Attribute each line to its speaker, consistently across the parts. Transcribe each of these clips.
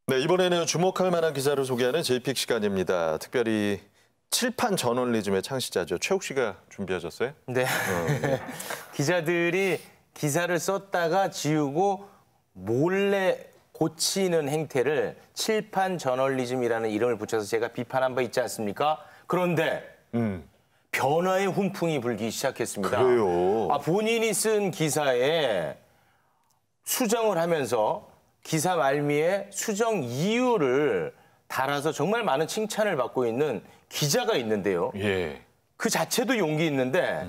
Speaker 1: 네, 이번에는 주목할 만한 기사를 소개하는 JPIC 시간입니다. 특별히 칠판 저널리즘의 창시자죠. 최욱 씨가 준비하셨어요?
Speaker 2: 네. 기자들이 기사를 썼다가 지우고 몰래 고치는 행태를 칠판 저널리즘이라는 이름을 붙여서 제가 비판한 바 있지 않습니까? 그런데 변화의 훈풍이 불기 시작했습니다.
Speaker 1: 그래요?
Speaker 2: 본인이 쓴 기사에 수정을 하면서 기사 말미에 수정 이유를 달아서 정말 많은 칭찬을 받고 있는 기자가 있는데요.
Speaker 1: 예.
Speaker 2: 그 자체도 용기 있는데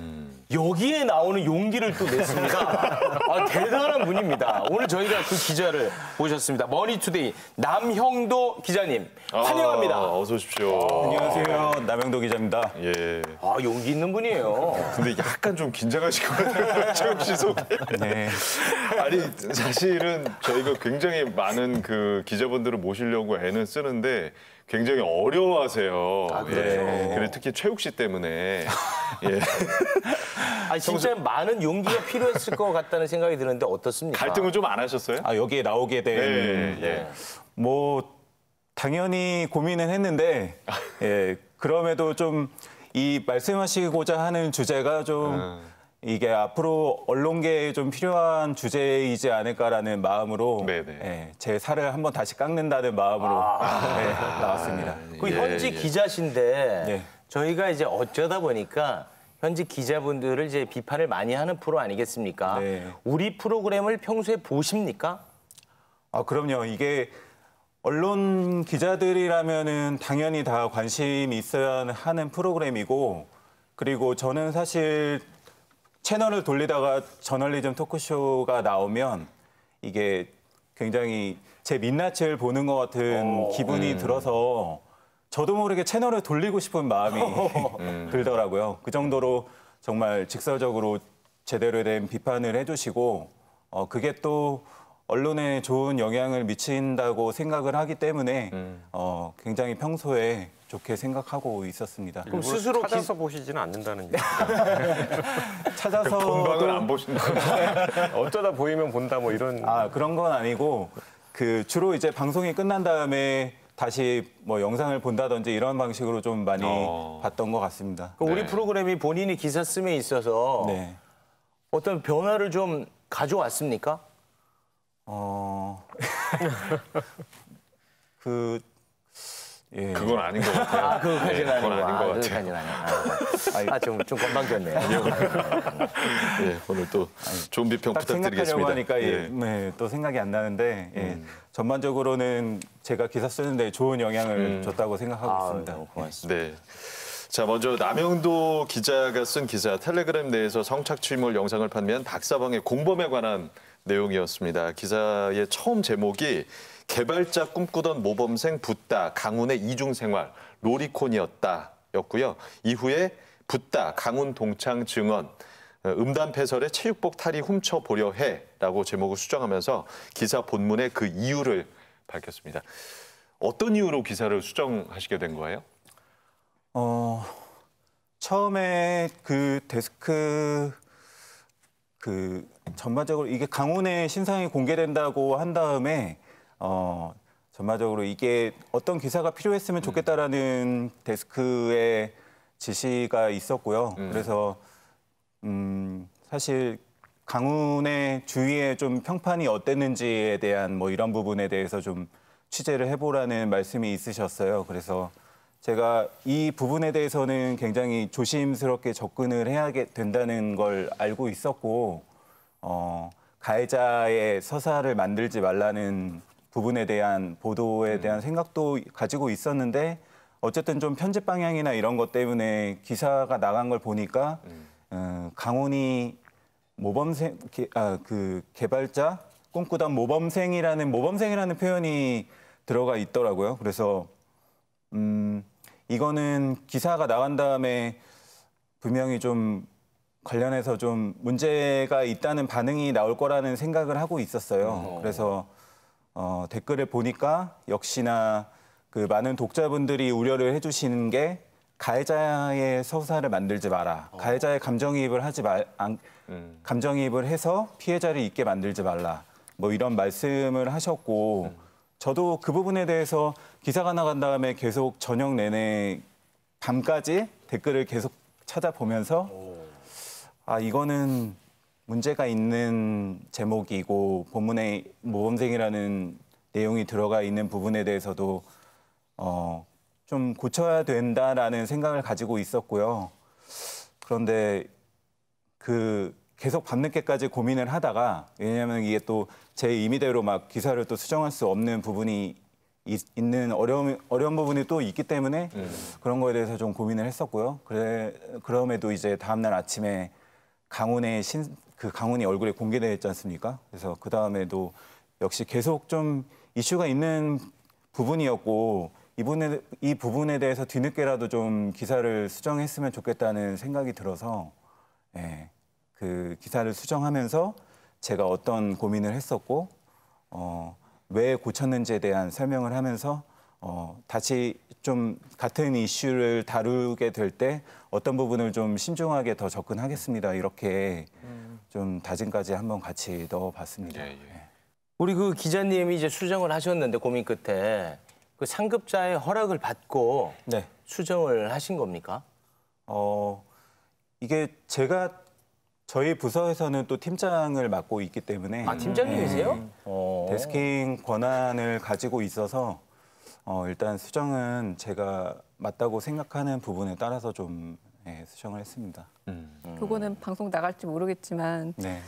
Speaker 2: 여기에 나오는 용기를 또 냈습니다. 대단한 분입니다. 오늘 저희가 그 기자를 모셨습니다. 머니투데이 남형도 기자님 환영합니다.
Speaker 1: 어서 오십시오.
Speaker 3: 안녕하세요. 남영도 기자입니다.
Speaker 1: 예.
Speaker 2: 용기 있는 분이에요.
Speaker 1: 근데 약간 좀 긴장하신 것 같아요. 최욱 씨 소개.
Speaker 3: 네.
Speaker 1: 아니, 사실은 저희가 굉장히 많은 그 기자분들을 모시려고 애는 쓰는데 굉장히 어려워하세요.
Speaker 2: 그래요?
Speaker 1: 예. 그리고 특히 최욱 씨 때문에. 예.
Speaker 2: 진짜 많은 용기가 필요했을 것 같다는 생각이 드는데 어떻습니까?
Speaker 1: 갈등은 좀 안 하셨어요?
Speaker 3: 여기에 나오게 된
Speaker 1: 예.
Speaker 3: 뭐 당연히 고민은 했는데 그럼에도 좀 이 말씀하시고자 하는 주제가 좀 이게 앞으로 언론계에 좀 필요한 주제이지 않을까라는 마음으로 제 살을 한번 다시 깎는다는 마음으로 나왔습니다.
Speaker 2: 그 현지 기자신데 저희가 이제 어쩌다 보니까 현지 기자분들을 이제 비판을 많이 하는 프로 아니겠습니까?
Speaker 3: 네.
Speaker 2: 우리 프로그램을 평소에 보십니까?
Speaker 3: 그럼요. 이게 언론 기자들이라면은 당연히 다 관심이 있어야 하는 프로그램이고, 그리고 저는 사실 채널을 돌리다가 저널리즘 토크쇼가 나오면 이게 굉장히 제 민낯을 보는 것 같은 기분이 들어서 저도 모르게 채널을 돌리고 싶은 마음이 들더라고요. 그 정도로 정말 직설적으로 제대로 된 비판을 해주시고 그게 또 언론에 좋은 영향을 미친다고 생각을 하기 때문에 굉장히 평소에 좋게 생각하고 있었습니다.
Speaker 4: 그럼 스스로 찾아서 보시지는 않는다는 얘기.
Speaker 3: 찾아서
Speaker 1: 본방을 안 보신다.
Speaker 4: 어쩌다 보이면 본다 뭐 이런.
Speaker 3: 그런 건 아니고 그 주로 이제 방송이 끝난 다음에 다시 뭐 영상을 본다든지 이런 방식으로 좀 많이 봤던 것 같습니다.
Speaker 2: 우리 프로그램이 본인이 기사 씀에 있어서 어떤 변화를 좀 가져왔습니까?
Speaker 1: 그건 아닌 것 같아요.
Speaker 2: 그거까지는
Speaker 1: 그건 아닌 것
Speaker 2: 그거까지는
Speaker 1: 같아요.
Speaker 2: 좀 건방졌네요.
Speaker 1: 예, 오늘 또 좋은 비평
Speaker 3: 딱
Speaker 1: 부탁드리겠습니다.
Speaker 3: 생각하려고 하니까 또 생각이 안 나는데 전반적으로는 제가 기사 쓰는데 좋은 영향을 줬다고 생각하고 있습니다.
Speaker 2: 고맙습니다.
Speaker 1: 네. 자, 먼저 남영도 기자가 쓴 기사, 텔레그램 내에서 성착취물 영상을 판매한 박사방의 공범에 관한 내용이었습니다. 기사의 처음 제목이 개발자 꿈꾸던 모범생 붓다, 강훈의 이중생활, 로리콘이었다였고요. 이후에 붓다, 강훈 동창 증언, 음담패설의 체육복 탈의 훔쳐보려 해라고 제목을 수정하면서 기사 본문의 그 이유를 밝혔습니다. 어떤 이유로 기사를 수정하시게 된 거예요?
Speaker 3: 처음에 그 데스크 전반적으로 이게 강훈의 신상이 공개된다고 한 다음에 전반적으로 이게 어떤 기사가 필요했으면 좋겠다라는 데스크의 지시가 있었고요. 그래서 사실 강훈의 주위에 좀 평판이 어땠는지에 대한 뭐 이런 부분에 대해서 좀 취재를 해보라는 말씀이 있으셨어요. 그래서 제가 이 부분에 대해서는 굉장히 조심스럽게 접근을 해야 된다는 걸 알고 있었고 가해자의 서사를 만들지 말라는 부분에 대한 보도에 대한 생각도 가지고 있었는데 어쨌든 좀 편집 방향이나 이런 것 때문에 기사가 나간 걸 보니까 강훈이 모범생 그 개발자 꿈꾸던 모범생이라는 표현이 들어가 있더라고요. 그래서 이거는 기사가 나간 다음에 분명히 좀 관련해서 좀 문제가 있다는 반응이 나올 거라는 생각을 하고 있었어요. 그래서 댓글을 보니까 역시나 그 많은 독자분들이 우려를 해주시는 게 가해자의 서사를 만들지 마라. 가해자의 감정이입을 감정이입을 해서 피해자를 잊게 만들지 말라. 뭐 이런 말씀을 하셨고 저도 그 부분에 대해서 기사가 나간 다음에 계속 저녁 내내 밤까지 댓글을 계속 찾아보면서 아, 이거는 문제가 있는 제목이고 본문에 모범생이라는 내용이 들어가 있는 부분에 대해서도 좀 고쳐야 된다라는 생각을 가지고 있었고요. 그런데 계속 밤늦게까지 고민을 하다가 왜냐하면 이게 또 제 임의대로 막 기사를 또 수정할 수 없는 부분이 있는 어려운 부분이 또 있기 때문에 그런 거에 대해서 좀 고민을 했었고요. 그럼에도 이제 다음날 아침에 강훈이 얼굴이 공개됐지 않습니까? 그래서 그 다음에도 역시 계속 좀 이슈가 있는 부분이었고 이 부분에 대해서 뒤늦게라도 좀 기사를 수정했으면 좋겠다는 생각이 들어서 그 기사를 수정하면서 제가 어떤 고민을 했었고 왜 고쳤는지에 대한 설명을 하면서 다시 좀 같은 이슈를 다루게 될 때 어떤 부분을 좀 신중하게 더 접근하겠습니다. 이렇게 좀 다짐까지 한번 같이 넣어봤습니다.
Speaker 2: 우리 그 기자님이 이제 수정을 하셨는데 고민 끝에 그 상급자의 허락을 받고
Speaker 3: 네.
Speaker 2: 수정을 하신 겁니까?
Speaker 3: 이게 저희 부서에서는 또 팀장을 맡고 있기 때문에
Speaker 2: 아, 팀장님이세요?
Speaker 3: 데스킹 권한을 가지고 있어서 일단 수정은 제가 맞다고 생각하는 부분에 따라서 좀 수정을 했습니다.
Speaker 5: 그거는 방송 나갈지 모르겠지만
Speaker 3: 네.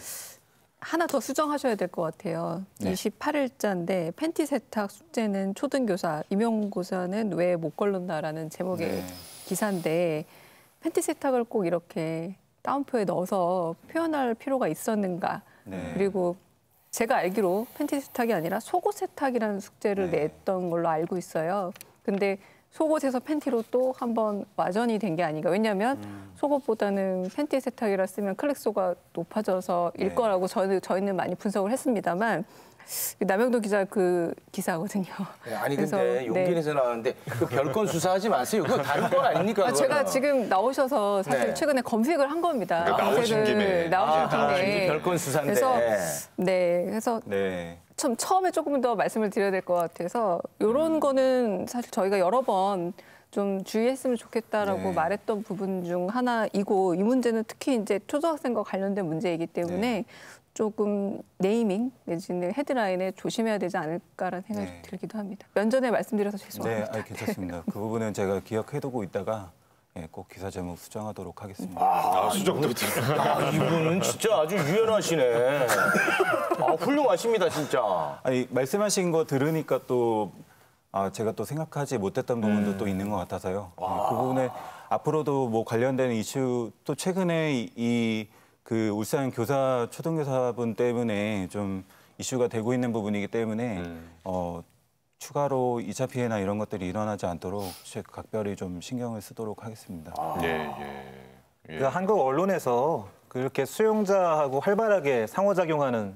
Speaker 5: 하나 더 수정하셔야 될 것 같아요.
Speaker 3: 네.
Speaker 5: 28일자인데 팬티 세탁 숙제는 초등교사, 임용고사는 왜 못 걸른다라는 제목의
Speaker 3: 네.
Speaker 5: 기사인데 팬티 세탁을 꼭 이렇게 따옴표에 넣어서 표현할 필요가 있었는가.
Speaker 3: 네.
Speaker 5: 그리고 제가 알기로 팬티 세탁이 아니라 속옷 세탁이라는 숙제를
Speaker 3: 네.
Speaker 5: 냈던 걸로 알고 있어요. 근데 속옷에서 팬티로 또 한번 와전이 된 게 아닌가. 왜냐하면 속옷보다는 팬티 세탁이라 쓰면 클릭수가 높아져서 일
Speaker 3: 네.
Speaker 5: 거라고 저희는 많이 분석을 했습니다만 남영도 기자 그 기사거든요.
Speaker 2: 아니
Speaker 5: 그래서,
Speaker 2: 근데 용기
Speaker 5: 네.
Speaker 2: 내서 나왔는데 그 별건 수사하지 마세요. 그거 다른 건 아닙니까?
Speaker 5: 제가
Speaker 2: 그거는?
Speaker 5: 지금 나오셔서 사실
Speaker 2: 네.
Speaker 5: 최근에 검색을 한 겁니다.
Speaker 1: 그러니까 나오신 김에.
Speaker 5: 나오신 김에.
Speaker 2: 이게 별건 수사인데.
Speaker 5: 그래서
Speaker 3: 네.
Speaker 5: 참 처음에 조금 더 말씀을 드려야 될 것 같아서 이런 거는 사실 저희가 여러 번 좀 주의했으면 좋겠다라고
Speaker 3: 네.
Speaker 5: 말했던 부분 중 하나이고 이 문제는 특히 이제 초등학생과 관련된 문제이기 때문에
Speaker 3: 네.
Speaker 5: 조금 네이밍 내지는 헤드라인에 조심해야 되지 않을까라는 생각이
Speaker 3: 네.
Speaker 5: 들기도 합니다. 면전에 말씀드려서 죄송합니다.
Speaker 3: 네, 괜찮습니다. 그 부분은 제가 기억해두고 있다가 꼭 기사 제목 수정하도록 하겠습니다.
Speaker 1: 아, 수정도
Speaker 2: 야, 이분은 진짜 아주 유연하시네. 훌륭하십니다, 진짜.
Speaker 3: 아니 말씀하신 거 들으니까 또 제가 또 생각하지 못했던 부분도 또 있는 것 같아서요. 그 부분에 앞으로도 뭐 관련된 이슈 또 최근에 그 울산 초등교사분 때문에 좀 이슈가 되고 있는 부분이기 때문에 추가로 2차 피해나 이런 것들이 일어나지 않도록 각별히 좀 신경을 쓰도록 하겠습니다.
Speaker 6: 그 한국 언론에서 그렇게 수용자하고 활발하게 상호작용하는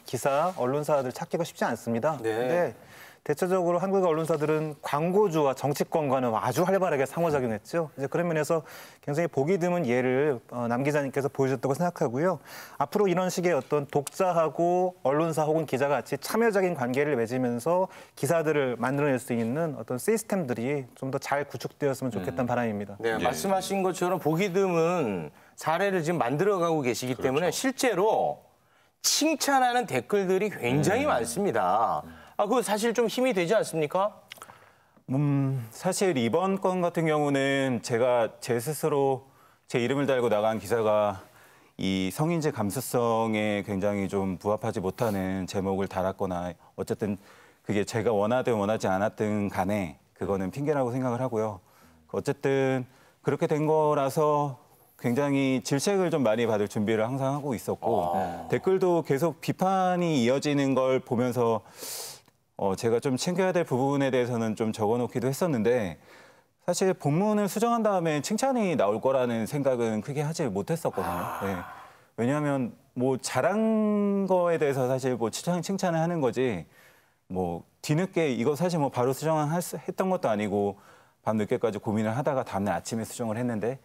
Speaker 6: 기사, 언론사들 찾기가 쉽지 않습니다.
Speaker 2: 네.
Speaker 6: 근데 대체적으로 한국 언론사들은 광고주와 정치권과는 아주 활발하게 상호작용했죠. 이제 그런 면에서 굉장히 보기 드문 예를 남 기자님께서 보여줬다고 생각하고요. 앞으로 이런 식의 어떤 독자하고 언론사 혹은 기자가 같이 참여적인 관계를 맺으면서 기사들을 만들어낼 수 있는 어떤 시스템들이 좀 더 잘 구축되었으면 좋겠다는 바람입니다.
Speaker 2: 네, 말씀하신 것처럼 보기 드문 사례를 지금 만들어가고 계시기 때문에 실제로 칭찬하는 댓글들이 굉장히 많습니다. 그거 사실 좀 힘이 되지 않습니까?
Speaker 3: 사실 이번 건 같은 경우는 제가 제 스스로 제 이름을 달고 나간 기사가 이 성인지 감수성에 굉장히 좀 부합하지 못하는 제목을 달았거나 어쨌든 그게 제가 원하든 원하지 않았든 간에 그거는 핑계라고 생각을 하고요. 어쨌든 그렇게 된 거라서 굉장히 질책을 좀 많이 받을 준비를 항상 하고 있었고 댓글도 계속 비판이 이어지는 걸 보면서 제가 좀 챙겨야 될 부분에 대해서는 좀 적어놓기도 했었는데 사실 본문을 수정한 다음에 칭찬이 나올 거라는 생각은 크게 하지 못했었거든요. 네. 왜냐하면 뭐 잘한 거에 대해서 사실 뭐 칭찬을 하는 거지 뭐 뒤늦게 이거 사실 뭐 바로 했던 것도 아니고 밤늦게까지 고민을 하다가 다음날 아침에 수정을 했는데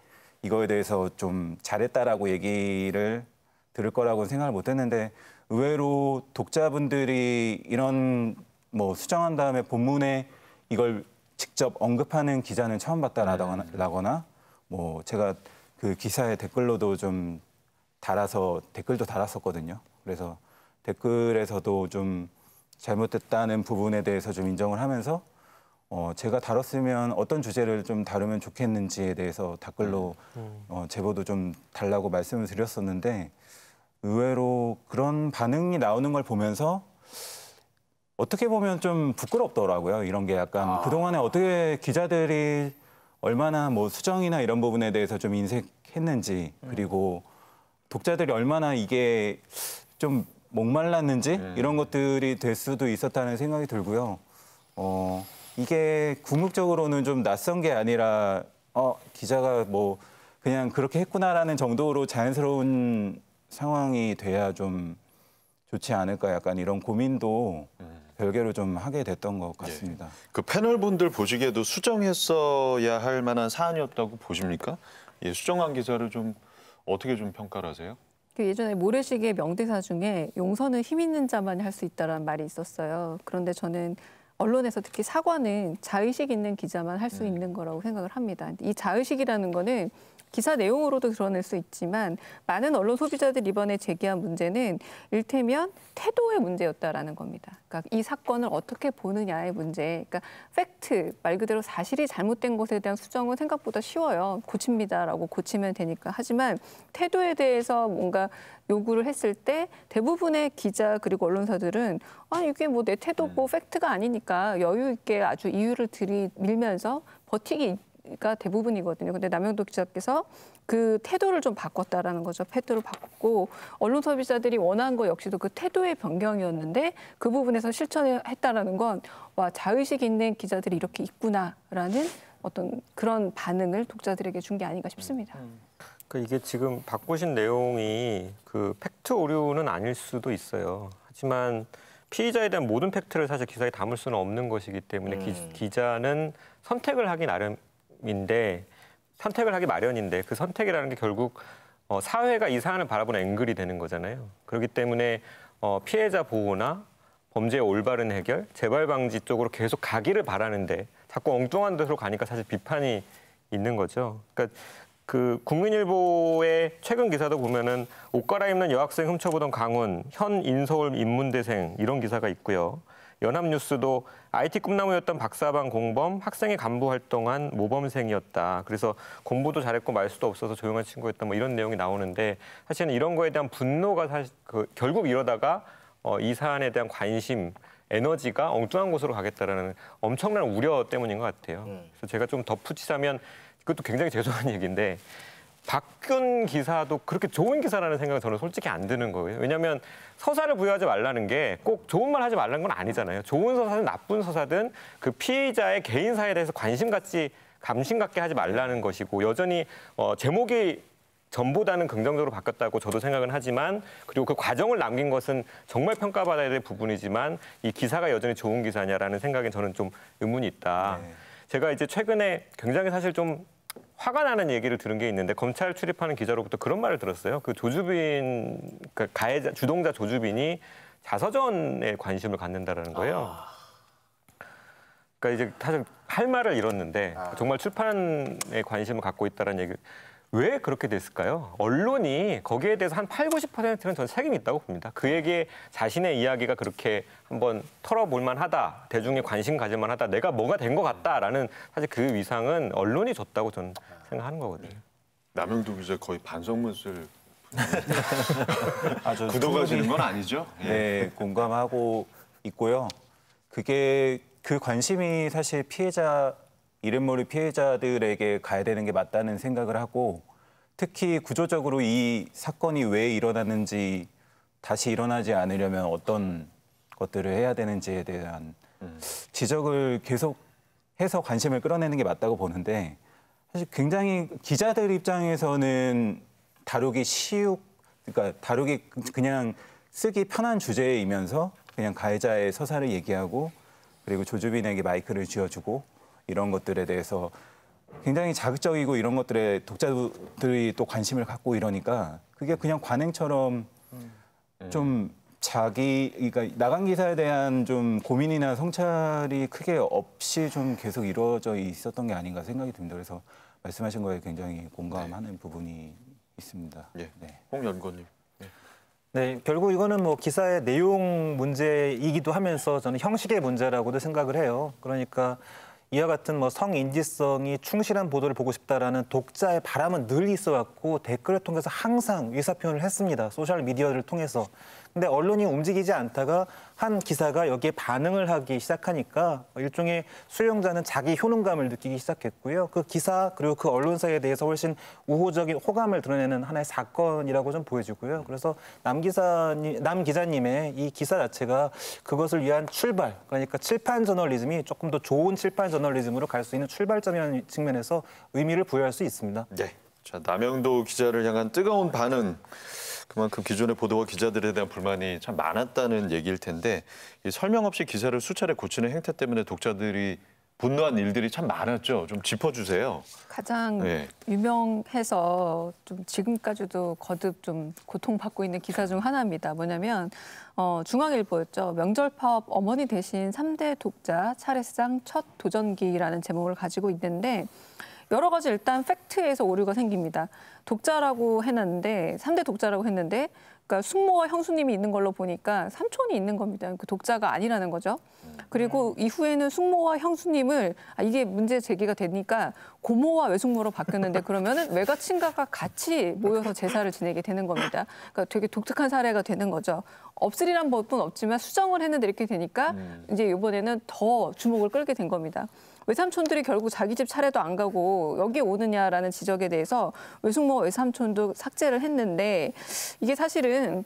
Speaker 3: 이거에 대해서 좀 잘했다라고 얘기를 들을 거라고 생각을 못했는데 의외로 독자분들이 이런 뭐 수정한 다음에 본문에 이걸 직접 언급하는 기자는 처음 봤다라거나 뭐 제가 그 기사에 댓글로도 좀 댓글도 달았었거든요. 그래서 댓글에서도 좀 잘못됐다는 부분에 대해서 좀 인정을 하면서 제가 다뤘으면 어떤 주제를 좀 다루면 좋겠는지에 대해서 댓글로 제보도 좀 달라고 말씀을 드렸었는데 의외로 그런 반응이 나오는 걸 보면서 어떻게 보면 좀 부끄럽더라고요. 이런 게 약간 그동안에 어떻게 기자들이 얼마나 뭐 수정이나 이런 부분에 대해서 좀 인색했는지 그리고 독자들이 얼마나 이게 좀 목말랐는지 이런 것들이 될 수도 있었다는 생각이 들고요. 이게 궁극적으로는 좀 낯선 게 아니라 기자가 뭐 그냥 그렇게 했구나라는 정도로 자연스러운 상황이 돼야 좀 좋지 않을까 약간 이런 고민도 별개로 좀 하게 됐던 것 같습니다.
Speaker 1: 그 패널분들 보시기에도 수정했어야 할 만한 사안이었다고 보십니까? 예, 수정한 기사를 좀 어떻게 좀 평가를 하세요?
Speaker 5: 그 예전에 모래시계의 명대사 중에 용서는 힘 있는 자만이 할 수 있다라는 말이 있었어요. 그런데 저는 언론에서 특히 사과는 자의식 있는 기자만 할 수 있는 거라고 생각을 합니다. 이 자의식이라는 거는 기사 내용으로도 드러낼 수 있지만 많은 언론 소비자들이 이번에 제기한 문제는 일테면 태도의 문제였다라는 겁니다. 그러니까 이 사건을 어떻게 보느냐의 문제. 그러니까 팩트, 말 그대로 사실이 잘못된 것에 대한 수정은 생각보다 쉬워요. 고칩니다라고 고치면 되니까. 하지만 태도에 대해서 뭔가 요구를 했을 때 대부분의 기자 그리고 언론사들은 이게 뭐 내 태도고 팩트가 아니니까 여유 있게 아주 이유를 들이밀면서 버티기가 대부분이거든요. 근데 남영도 기자께서 그 태도를 좀 바꿨다라는 거죠. 태도를 바꿨고 언론 소비자들이 원하는 거 역시도 그 태도의 변경이었는데 그 부분에서 실천했다라는 건 자의식 있는 기자들이 이렇게 있구나라는 어떤 그런 반응을 독자들에게 준 게 아닌가 싶습니다.
Speaker 4: 이게 지금 바꾸신 내용이 그 팩트 오류는 아닐 수도 있어요. 하지만 피의자에 대한 모든 팩트를 사실 기사에 담을 수는 없는 것이기 때문에 기자는 선택을 하기 나름인데 선택을 하기 마련인데 그 선택이라는 게 결국 사회가 이 사안을 바라보는 앵글이 되는 거잖아요. 그렇기 때문에 피해자 보호나 범죄의 올바른 해결, 재발 방지 쪽으로 계속 가기를 바라는데 자꾸 엉뚱한 데로 가니까 사실 비판이 있는 거죠. 그러니까 그 국민일보의 최근 기사도 보면은 옷 갈아입는 여학생 훔쳐보던 강훈, 현 인서울 인문대생 이런 기사가 있고요. 연합뉴스도 IT 꿈나무였던 박사방 공범, 학생회 간부 활동한 모범생이었다. 그래서 공부도 잘했고 말수도 없어서 조용한 친구였다. 뭐 이런 내용이 나오는데 사실은 이런 거에 대한 분노가 사실 결국 이러다가 이 사안에 대한 관심, 에너지가 엉뚱한 곳으로 가겠다라는 엄청난 우려 때문인 것 같아요. 그래서 제가 좀 덧붙이자면 그것도 굉장히 죄송한 얘기인데 박균 기사도 그렇게 좋은 기사라는 생각은 저는 솔직히 안 드는 거예요. 왜냐하면 서사를 부여하지 말라는 게 꼭 좋은 말 하지 말라는 건 아니잖아요. 좋은 서사든 나쁜 서사든 그 피의자의 개인사에 대해서 관심 갖게 하지 말라는 것이고 여전히 제목이 전보다는 긍정적으로 바뀌었다고 저도 생각은 하지만 그리고 그 과정을 남긴 것은 정말 평가받아야 될 부분이지만 이 기사가 여전히 좋은 기사냐라는 생각에 저는 좀 의문이 있다.
Speaker 3: 네.
Speaker 4: 제가 이제 최근에 굉장히 사실 좀 화가 나는 얘기를 들은 게 있는데 검찰 출입하는 기자로부터 그런 말을 들었어요. 그 조주빈, 그 가해자, 주동자 조주빈이 자서전에 관심을 갖는다라는 거예요. 그러니까 이제 사실 할 말을 잃었는데 정말 출판에 관심을 갖고 있다는 얘기. 왜 그렇게 됐을까요? 언론이 거기에 대해서 한 80~90%는 전 책임이 있다고 봅니다. 그에게 자신의 이야기가 그렇게 한번 털어볼 만하다, 대중의 관심 가질 만하다, 내가 뭐가 된 것 같다라는 사실 그 위상은 언론이 줬다고 저는 생각하는 거거든요.
Speaker 1: 남영도 기자 거의 반성문 쓸
Speaker 3: 아주
Speaker 1: 굳어가시는 건 아니죠?
Speaker 3: 네, 공감하고 있고요. 그게 그 관심이 사실 이름 모를 피해자들에게 가야 되는 게 맞다는 생각을 하고 특히 구조적으로 이 사건이 왜 일어났는지 다시 일어나지 않으려면 어떤 것들을 해야 되는지에 대한 지적을 계속해서 관심을 끌어내는 게 맞다고 보는데 사실 굉장히 기자들 입장에서는 그러니까 다루기 그냥 쓰기 편한 주제이면서 그냥 가해자의 서사를 얘기하고 그리고 조주빈에게 마이크를 쥐어주고 이런 것들에 대해서 굉장히 자극적이고 이런 것들에 독자들이 또 관심을 갖고 이러니까 그게 그냥 관행처럼 좀 그러니까 나간 기사에 대한 좀 고민이나 성찰이 크게 없이 좀 계속 이루어져 있었던 게 아닌가 생각이 듭니다. 그래서 말씀하신 거에 굉장히 공감하는 부분이 있습니다.
Speaker 1: 예.
Speaker 3: 네.
Speaker 1: 홍 연구원님.
Speaker 6: 네, 결국 이거는 뭐 기사의 내용 문제이기도 하면서 저는 형식의 문제라고도 생각을 해요. 그러니까 이와 같은 뭐 성인지성이 충실한 보도를 보고 싶다라는 독자의 바람은 늘 있어왔고 댓글을 통해서 항상 의사표현을 했습니다. 소셜 미디어를 통해서. 근데 언론이 움직이지 않다가 한 기사가 여기에 반응을 하기 시작하니까 일종의 수용자는 자기 효능감을 느끼기 시작했고요. 그 기사 그리고 그 언론사에 대해서 훨씬 우호적인 호감을 드러내는 하나의 사건이라고 좀 보여지고요. 그래서 남 기자님의 이 기사 자체가 그것을 위한 출발, 그러니까 칠판 저널리즘이 조금 더 좋은 칠판 저널리즘으로 갈 수 있는 출발점이라는 측면에서 의미를 부여할 수 있습니다.
Speaker 1: 네. 자, 남영도 기자를 향한 뜨거운 반응. 그만큼 기존의 보도와 기자들에 대한 불만이 참 많았다는 얘기일 텐데 이 설명 없이 기사를 수차례 고치는 행태 때문에 독자들이 분노한 일들이 참 많았죠. 좀 짚어주세요.
Speaker 5: 가장
Speaker 1: 네.
Speaker 5: 유명해서 좀 지금까지도 거듭 좀 고통받고 있는 기사 중 하나입니다. 뭐냐면 중앙일보였죠. 명절 파업 어머니 대신 3대 독자 차례상 첫 도전기라는 제목을 가지고 있는데 여러 가지 일단 팩트에서 오류가 생깁니다. 독자라고 해놨는데 3대 독자라고 했는데 그러니까 숙모와 형수님이 있는 걸로 보니까 삼촌이 있는 겁니다. 그 독자가 아니라는 거죠. 그리고 이후에는 숙모와 형수님을 이게 문제 제기가 되니까 고모와 외숙모로 바뀌었는데 그러면은 외가 친가가 같이 모여서 제사를 지내게 되는 겁니다. 그러니까 되게 독특한 사례가 되는 거죠. 없으리란 법은 없지만 수정을 했는데 이렇게 되니까 이제 이번에는 더 주목을 끌게 된 겁니다. 외삼촌들이 결국 자기 집 차례도 안 가고 여기 오느냐라는 지적에 대해서 외숙모와 외삼촌도 삭제를 했는데 이게 사실은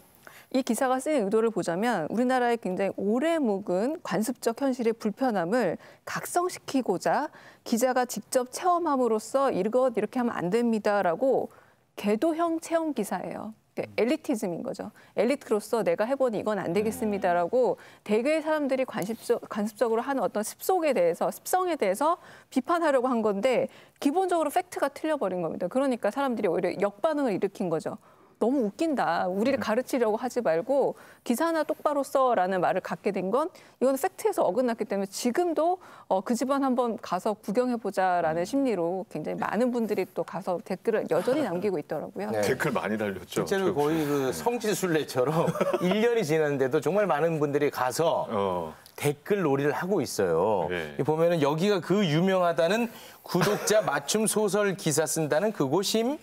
Speaker 5: 이 기사가 쓰인 의도를 보자면 우리나라의 굉장히 오래 묵은 관습적 현실의 불편함을 각성시키고자 기자가 직접 체험함으로써 이것 이렇게 하면 안 됩니다라고 궤도형 체험 기사예요. 엘리티즘인 거죠. 엘리트로서 내가 해보니 이건 안 되겠습니다라고 대개의 사람들이 관습적으로 하는 어떤 습성에 대해서 비판하려고 한 건데 기본적으로 팩트가 틀려버린 겁니다. 그러니까 사람들이 오히려 역반응을 일으킨 거죠. 너무 웃긴다. 우리를 가르치려고 하지 말고 기사 하나 똑바로 써라는 말을 갖게 된 건 이건 팩트에서 어긋났기 때문에 지금도 그 집안 한번 가서 구경해보자라는 심리로 굉장히 많은 분들이 또 가서 댓글을 여전히 남기고 있더라고요.
Speaker 2: 네.
Speaker 1: 댓글 많이 달렸죠.
Speaker 2: 실제로 거의 그 성지순례처럼 1년이 지났는데도 정말 많은 분들이 가서 댓글 놀이를 하고 있어요.
Speaker 1: 네.
Speaker 2: 보면은 여기가 그 유명하다는 구독자 맞춤 소설 기사 쓴다는 그곳임.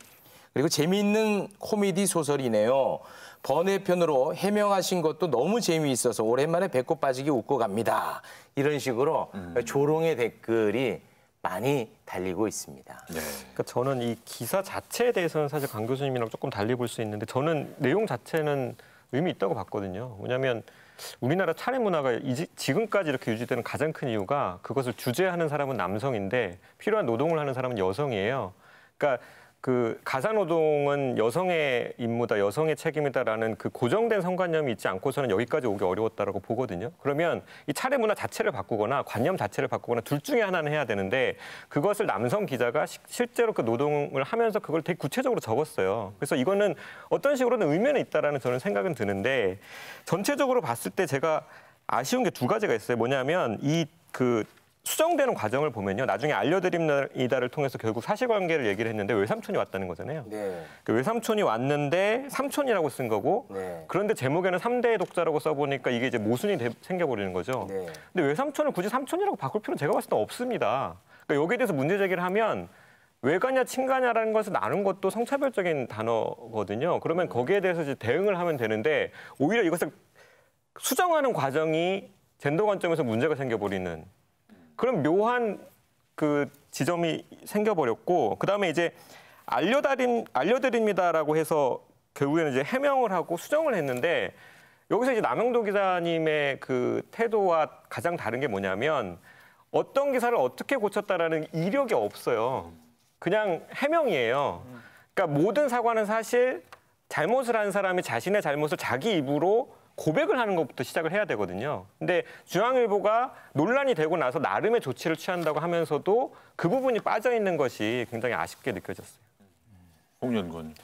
Speaker 2: 그리고 재미있는 코미디 소설이네요. 번외편으로 해명하신 것도 너무 재미있어서 오랜만에 배꼽 빠지게 웃고 갑니다. 이런 식으로 조롱의 댓글이 많이 달리고 있습니다.
Speaker 1: 네.
Speaker 4: 그러니까 저는 이 기사 자체에 대해서는 사실 강 교수님이랑 조금 달리 볼 수 있는데 저는 내용 자체는 의미 있다고 봤거든요. 왜냐하면 우리나라 차례 문화가 지금까지 이렇게 유지되는 가장 큰 이유가 그것을 주재하는 사람은 남성인데 필요한 노동을 하는 사람은 여성이에요. 그러니까 그 가사노동은 여성의 임무다, 여성의 책임이다라는 그 고정된 성관념이 있지 않고서는 여기까지 오기 어려웠다라고 보거든요. 그러면 이 차례 문화 자체를 바꾸거나 관념 자체를 바꾸거나 둘 중에 하나는 해야 되는데 그것을 남성 기자가 실제로 그 노동을 하면서 그걸 되게 구체적으로 적었어요. 그래서 이거는 어떤 식으로든 의미는 있다라는 저는 생각은 드는데 전체적으로 봤을 때 제가 아쉬운 게 두 가지가 있어요. 뭐냐면 수정되는 과정을 보면요. 나중에 알려드립니다를 통해서 결국 사실관계를 얘기를 했는데 외삼촌이 왔다는 거잖아요.
Speaker 2: 네.
Speaker 4: 그 외삼촌이 왔는데 삼촌이라고 쓴 거고
Speaker 2: 네.
Speaker 4: 그런데 제목에는 3대 독자라고 써보니까 이게 이제 모순이 생겨버리는 거죠.
Speaker 2: 네.
Speaker 4: 근데 외삼촌을 굳이 삼촌이라고 바꿀 필요는 제가 봤을 때 없습니다. 그러니까 여기에 대해서 문제 제기를 하면 외가냐 친가냐라는 것을 나눈 것도 성차별적인 단어거든요. 그러면 거기에 대해서 이제 대응을 하면 되는데 오히려 이것을 수정하는 과정이 젠더 관점에서 문제가 생겨버리는 그런 묘한 그 지점이 생겨버렸고 그다음에 이제 알려드립니다라고 해서 결국에는 이제 해명을 하고 수정을 했는데 여기서 이제 남영도 기자님의 그 태도와 가장 다른 게 뭐냐면 어떤 기사를 어떻게 고쳤다라는 이력이 없어요. 그냥 해명이에요. 그러니까 모든 사과는 사실 잘못을 한 사람이 자신의 잘못을 자기 입으로 고백을 하는 것부터 시작을 해야 되거든요. 근데 중앙일보가 논란이 되고 나서 나름의 조치를 취한다고 하면서도 그 부분이 빠져 있는 것이 굉장히 아쉽게 느껴졌어요.
Speaker 1: 홍 연구원.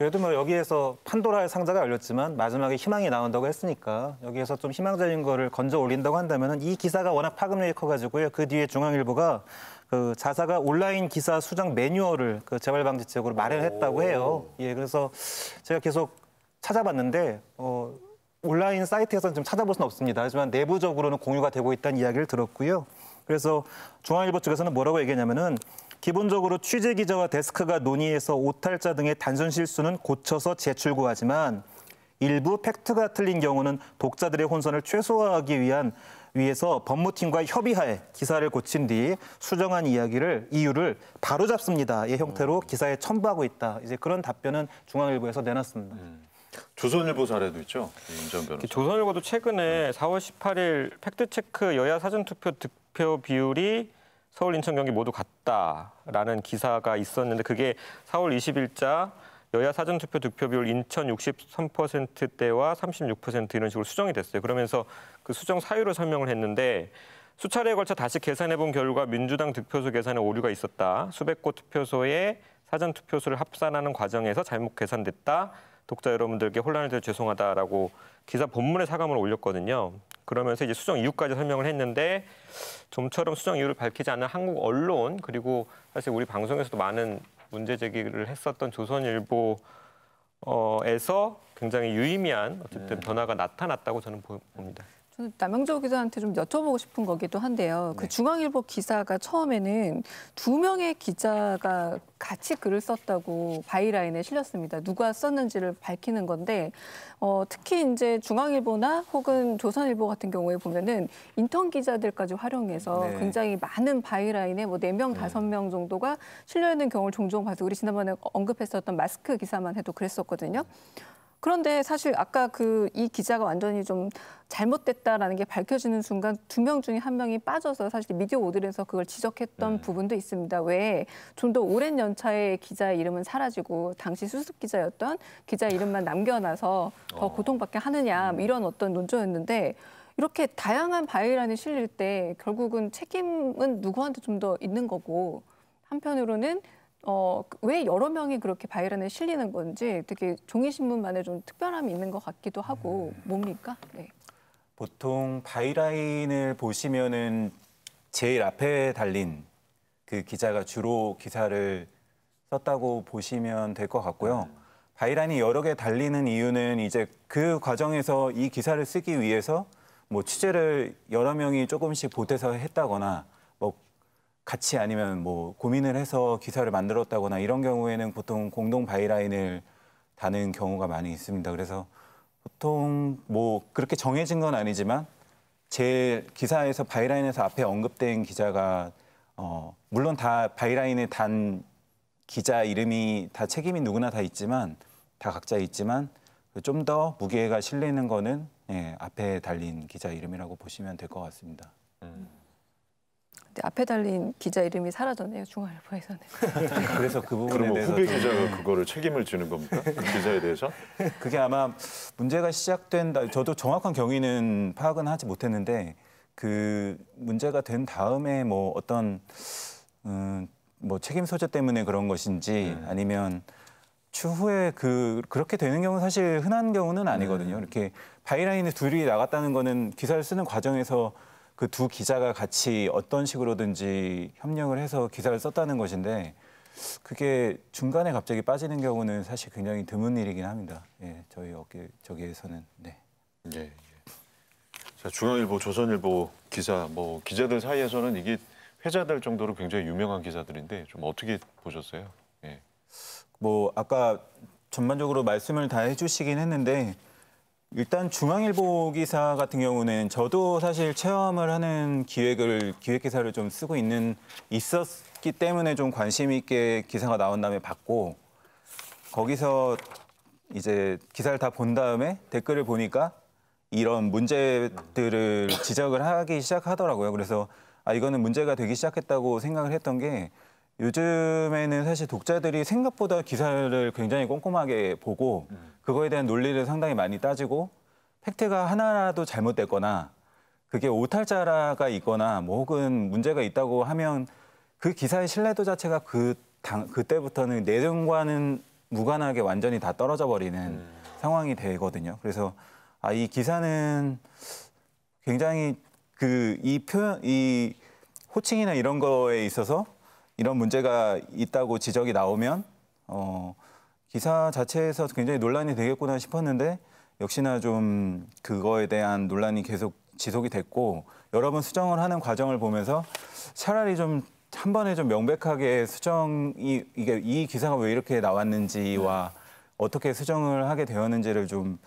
Speaker 6: 그래도 뭐 여기에서 판도라의 상자가 열렸지만 마지막에 희망이 나온다고 했으니까 여기에서 좀 희망적인 거를 건져 올린다고 한다면 이 기사가 워낙 파급력이 커가지고요. 그 뒤에 중앙일보가 그 자사가 온라인 기사 수정 매뉴얼을 그 재발 방지책으로 마련했다고 해요. 예, 그래서 제가 계속 찾아봤는데 온라인 사이트에서는 좀 찾아볼 수는 없습니다. 하지만 내부적으로는 공유가 되고 있다는 이야기를 들었고요. 그래서 중앙일보 쪽에서는 뭐라고 얘기하냐면은 기본적으로 취재 기자와 데스크가 논의해서 오탈자 등의 단순 실수는 고쳐서 재출고하지만 일부 팩트가 틀린 경우는 독자들의 혼선을 최소화하기 위해서 법무팀과 협의하에 기사를 고친 뒤 수정한 이유를 바로잡습니다의 형태로 기사에 첨부하고 있다. 이제 그런 답변은 중앙일보에서 내놨습니다.
Speaker 1: 조선일보 사례도 있죠. 임전 변호사.
Speaker 4: 조선일보도 최근에 4월 18일 팩트체크 여야 사전투표 득표 비율이 서울, 인천, 경기 모두 같다라는 기사가 있었는데 그게 4월 20일자 여야 사전투표 득표비율 인천 63%대와 36% 이런 식으로 수정이 됐어요. 그러면서 그 수정 사유를 설명을 했는데 수차례에 걸쳐 다시 계산해본 결과 민주당 득표수 계산에 오류가 있었다. 수백 곳 투표소에 사전투표수를 합산하는 과정에서 잘못 계산됐다. 독자 여러분들께 혼란을 드려 죄송하다라고 기사 본문에 사과문을 올렸거든요. 그러면서 이제 수정 이유까지 설명을 했는데 좀처럼 수정 이유를 밝히지 않는 한국 언론 그리고 사실 우리 방송에서도 많은 문제 제기를 했었던 조선일보에서 굉장히 유의미한 어쨌든 변화가 나타났다고 저는 봅니다.
Speaker 5: 저는 남영조 기자한테 좀 여쭤보고 싶은 거기도 한데요. 그 중앙일보 기사가 처음에는 2명의 기자가 같이 글을 썼다고 바이라인에 실렸습니다. 누가 썼는지를 밝히는 건데 특히 이제 중앙일보나 혹은 조선일보 같은 경우에 보면은 인턴 기자들까지 활용해서 굉장히 많은 바이라인에 뭐 4명, 5명 정도가 실려 있는 경우를 종종 봐서 우리 지난번에 언급했었던 마스크 기사만 해도 그랬었거든요. 그런데 사실 아까 이 기자가 완전히 좀 잘못됐다라는 게 밝혀지는 순간 2명 중에 1명이 빠져서 사실 미디어 오들에서 그걸 지적했던 부분도 있습니다. 왜 좀 더 오랜 연차의 기자의 이름은 사라지고 당시 수습 기자였던 기자 이름만 남겨놔서 더 고통받게 하느냐 이런 어떤 논조였는데 이렇게 다양한 바이라인이 실릴 때 결국은 책임은 누구한테 좀 더 있는 거고 한편으로는 왜 여러 명이 그렇게 바이라인에 실리는 건지 되게 종이신문만의 좀 특별함이 있는 것 같기도 하고 뭡니까? 네.
Speaker 3: 보통 바이라인을 보시면은 제일 앞에 달린 그 기자가 주로 기사를 썼다고 보시면 될 것 같고요. 바이라인이 여러 개 달리는 이유는 이제 그 과정에서 이 기사를 쓰기 위해서 뭐 취재를 여러 명이 조금씩 보태서 했다거나 뭐 같이 아니면 뭐 고민을 해서 기사를 만들었다거나 이런 경우에는 보통 공동 바이라인을 다는 경우가 많이 있습니다. 그래서 보통 뭐 그렇게 정해진 건 아니지만 제 기사에서 바이라인에서 앞에 언급된 기자가 물론 다 바이라인에 단 기자 이름이 다 책임이 누구나 다 있지만 다 각자 있지만 좀 더 무게가 실리는 거는 앞에 달린 기자 이름이라고 보시면 될 것 같습니다.
Speaker 5: 근데 앞에 달린 기자 이름이 사라졌네요, 중앙일보에서는.
Speaker 3: 그래서 그 부분에
Speaker 1: 그러면
Speaker 3: 대해서
Speaker 1: 후배 기자가 그거를 책임을 지는 겁니까? 그 기자에 대해서?
Speaker 3: 그게 아마 문제가 시작된다. 저도 정확한 경위는 파악은 하지 못했는데 그 문제가 된 다음에 뭐 어떤 뭐 책임 소재 때문에 그런 것인지 아니면 추후에 그렇게 되는 경우는 사실 흔한 경우는 아니거든요. 이렇게 바이라인에 둘이 나갔다는 거는 기사를 쓰는 과정에서 그 두 기자가 같이 어떤 식으로든지 협력을 해서 기사를 썼다는 것인데 그게 중간에 갑자기 빠지는 경우는 사실 굉장히 드문 일이긴 합니다. 예, 저기에서는. 네.
Speaker 1: 예. 자, 중앙일보, 조선일보 기자, 뭐 기자들 사이에서는 이게 회자될 정도로 굉장히 유명한 기자들인데 좀 어떻게 보셨어요? 예.
Speaker 3: 뭐 아까 전반적으로 말씀을 다 해주시긴 했는데 일단 중앙일보 기사 같은 경우는 저도 사실 체험을 하는 기획 기사를 좀 쓰고 있었기 때문에 좀 관심 있게 기사가 나온 다음에 봤고 거기서 이제 기사를 다 본 다음에 댓글을 보니까 이런 문제들을 지적을 하기 시작하더라고요. 그래서 이거는 문제가 되기 시작했다고 생각을 했던 게 요즘에는 사실 독자들이 생각보다 기사를 굉장히 꼼꼼하게 보고 그거에 대한 논리를 상당히 많이 따지고 팩트가 하나라도 잘못됐거나 그게 오탈자가 있거나 뭐 혹은 문제가 있다고 하면 그 기사의 신뢰도 자체가 그때부터는 내용과는 무관하게 완전히 다 떨어져 버리는 상황이 되거든요. 그래서 이 기사는 굉장히 이 호칭이나 이런 거에 있어서 이런 문제가 있다고 지적이 나오면 기사 자체에서 굉장히 논란이 되겠구나 싶었는데 역시나 좀 그거에 대한 논란이 계속 지속이 됐고 여러 번 수정을 하는 과정을 보면서 차라리 좀 한 번에 좀 명백하게 수정이 이 기사가 왜 이렇게 나왔는지와 어떻게 수정을 하게 되었는지를 좀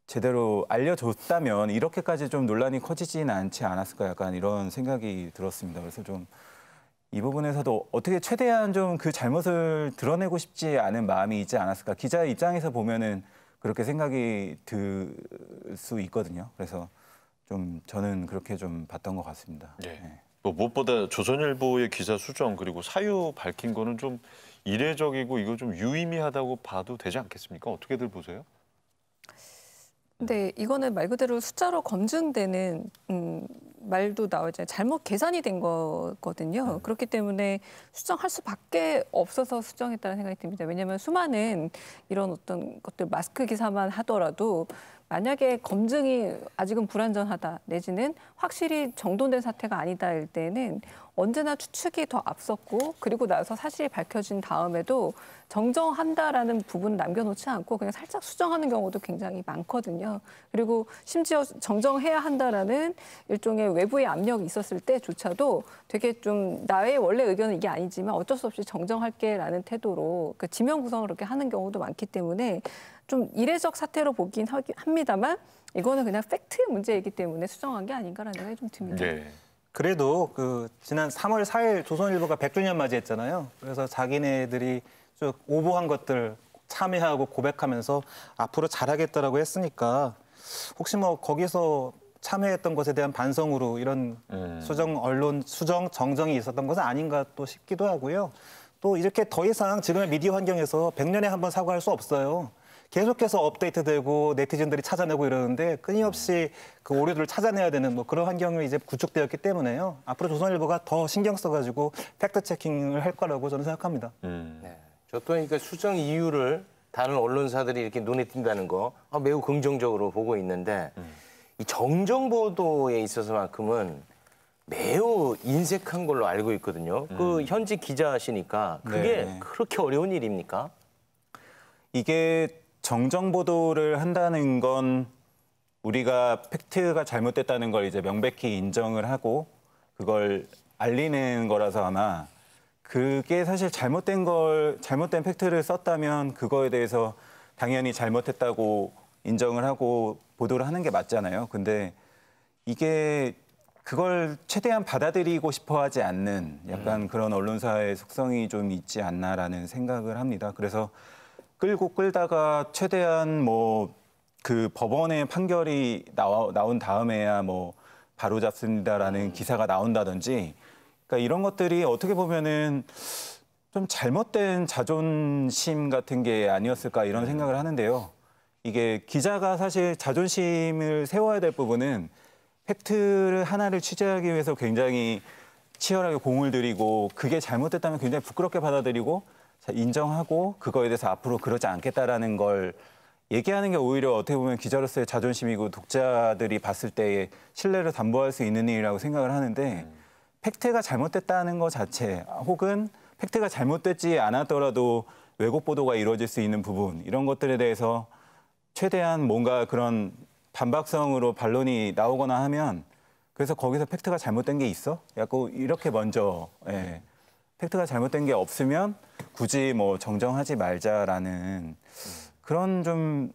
Speaker 3: 제대로 알려줬다면 이렇게까지 좀 논란이 커지지는 않지 않았을까 약간 이런 생각이 들었습니다. 그래서 좀 이 부분에서도 어떻게 최대한 좀 그 잘못을 드러내고 싶지 않은 마음이 있지 않았을까. 기자의 입장에서 보면은 그렇게 생각이 들 수 있거든요. 그래서 좀 저는 그렇게 좀 봤던 것 같습니다.
Speaker 1: 네.
Speaker 3: 네.
Speaker 1: 뭐 무엇보다 조선일보의 기사 수정 그리고 사유 밝힌 거는 좀 이례적이고 이거 좀 유의미하다고 봐도 되지 않겠습니까? 어떻게들 보세요?
Speaker 5: 근데 이거는 말 그대로 숫자로 검증되는 말도 나오잖아요. 잘못 계산이 된 거거든요. 그렇기 때문에 수정할 수밖에 없어서 수정했다는 생각이 듭니다. 왜냐하면 수많은 이런 어떤 것들 마스크 기사만 하더라도 만약에 검증이 아직은 불완전하다 내지는 확실히 정돈된 사태가 아니다일 때는 언제나 추측이 더 앞섰고 그리고 나서 사실이 밝혀진 다음에도 정정한다라는 부분 남겨놓지 않고 그냥 살짝 수정하는 경우도 굉장히 많거든요. 그리고 심지어 정정해야 한다라는 일종의 외부의 압력이 있었을 때조차도 되게 좀 나의 원래 의견은 이게 아니지만 어쩔 수 없이 정정할게라는 태도로 그 지명 구성을 그렇게 하는 경우도 많기 때문에 좀 이례적 사태로 보긴 합니다만 이거는 그냥 팩트의 문제이기 때문에 수정한 게 아닌가라는 생각이 좀 듭니다.
Speaker 1: 네.
Speaker 6: 그래도 지난 3월 4일 조선일보가 100주년 맞이했잖아요. 그래서 자기네들이 쭉 오보한 것들 참여하고 고백하면서 앞으로 잘하겠다라고 했으니까 혹시 뭐 거기서 참여했던 것에 대한 반성으로 이런 언론 수정 정정이 있었던 것은 아닌가 또 싶기도 하고요. 또 이렇게 더 이상 지금의 미디어 환경에서 100년에 한 번 사과할 수 없어요. 계속해서 업데이트되고 네티즌들이 찾아내고 이러는데 끊임없이 그 오류들을 찾아내야 되는 뭐 그런 환경이 이제 구축되었기 때문에요. 앞으로 조선일보가 더 신경 써가지고 팩트 체킹을 할 거라고 저는 생각합니다.
Speaker 2: 네. 저 또한 그러니까 수정 이유를 다른 언론사들이 이렇게 눈에 띈다는 거 매우 긍정적으로 보고 있는데 이 정정 보도에 있어서만큼은 매우 인색한 걸로 알고 있거든요. 그 현직 기자시니까 그게
Speaker 3: 네.
Speaker 2: 그렇게 어려운 일입니까?
Speaker 3: 이게 정정 보도를 한다는 건 우리가 팩트가 잘못됐다는 걸 이제 명백히 인정을 하고 그걸 알리는 거라서 아마 그게 사실 잘못된 팩트를 썼다면 그거에 대해서 당연히 잘못했다고 인정을 하고 보도를 하는 게 맞잖아요. 근데 이게 그걸 최대한 받아들이고 싶어 하지 않는 약간 그런 언론사의 속성이 좀 있지 않나라는 생각을 합니다. 그래서 끌다가 최대한 그 법원의 판결이 나온 다음에야 바로 잡습니다라는 기사가 나온다든지 그러니까 이런 것들이 어떻게 보면은 좀 잘못된 자존심 같은 게 아니었을까 이런 생각을 하는데요. 이게 기자가 사실 자존심을 세워야 될 부분은 팩트를 하나를 취재하기 위해서 굉장히 치열하게 공을 들이고 그게 잘못됐다면 굉장히 부끄럽게 받아들이고 인정하고 그거에 대해서 앞으로 그러지 않겠다라는 걸 얘기하는 게 오히려 어떻게 보면 기자로서의 자존심이고 독자들이 봤을 때의 신뢰를 담보할 수 있는 일이라고 생각을 하는데 팩트가 잘못됐다는 것 자체 혹은 팩트가 잘못됐지 않았더라도 왜곡 보도가 이루어질 수 있는 부분 이런 것들에 대해서 최대한 뭔가 그런 반박성으로 반론이 나오거나 하면 그래서 거기서 팩트가 잘못된 게 있어? 약간 이렇게 먼저 팩트가 잘못된 게 없으면 굳이 정정하지 말자라는 그런 좀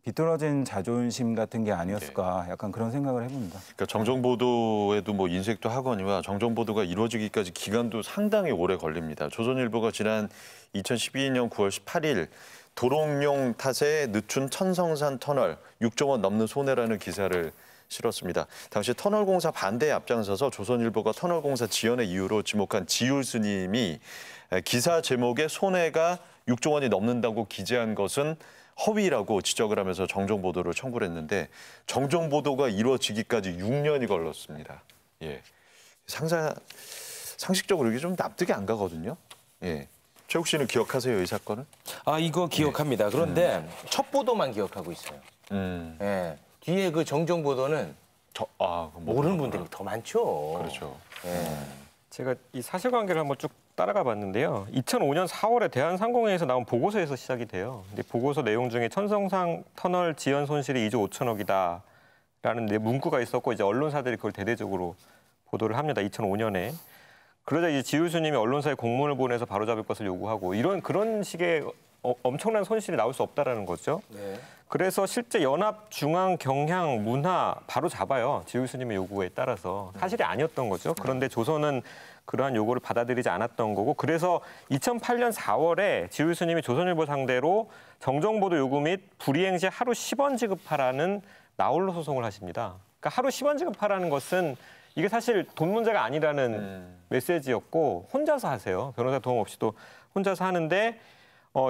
Speaker 3: 비뚤어진 자존심 같은 게 아니었을까 약간 그런 생각을 해봅니다.
Speaker 1: 그러니까 정정 보도에도 인색도 하거니와 정정 보도가 이루어지기까지 기간도 상당히 오래 걸립니다. 조선일보가 지난 2012년 9월 18일 도롱뇽 탓에 늦춘 천성산 터널 6조 원 넘는 손해라는 기사를 실었습니다. 당시 터널 공사 반대에 앞장서서 조선일보가 터널 공사 지연의 이유로 지목한 지율 스님이 기사 제목에 손해가 6조 원이 넘는다고 기재한 것은 허위라고 지적을 하면서 정정 보도를 청구를 했는데 정정 보도가 이루어지기까지 6년이 걸렸습니다. 예, 상식적으로 이게 좀 납득이 안 가거든요. 예, 최욱 씨는 기억하세요, 이 사건은?
Speaker 2: 아, 이거 기억합니다. 그런데 첫 보도만 기억하고 있어요. 예. 뒤에 그 정정 보도는 모르는 분들이 더 많죠.
Speaker 1: 그렇죠.
Speaker 4: 제가 이 사실관계를 한번 쭉 따라가 봤는데요. 2005년 4월에 대한상공회에서 나온 보고서에서 시작이 돼요. 근데 보고서 내용 중에 천성산 터널 지연 손실이 2조 5천억이다라는 문구가 있었고 이제 언론사들이 그걸 대대적으로 보도를 합니다. 2005년에. 그러자 이제 지 교수님이 언론사에 공문을 보내서 바로잡을 것을 요구하고 그런 식의 엄청난 손실이 나올 수 없다라는 거죠.
Speaker 2: 네.
Speaker 4: 그래서 실제 연합, 중앙, 경향, 문화 바로 잡아요. 지 교수님의 요구에 따라서. 사실이 아니었던 거죠. 그런데 조선은 그러한 요구를 받아들이지 않았던 거고 그래서 2008년 4월에 지 교수님이 조선일보 상대로 정정보도 요구 및 불이행 시 하루 10원 지급하라는 나홀로 소송을 하십니다. 그러니까 하루 10원 지급하라는 것은 이게 사실 돈 문제가 아니라는 메시지였고 혼자서 하세요. 변호사 도움 없이도 혼자서 하는데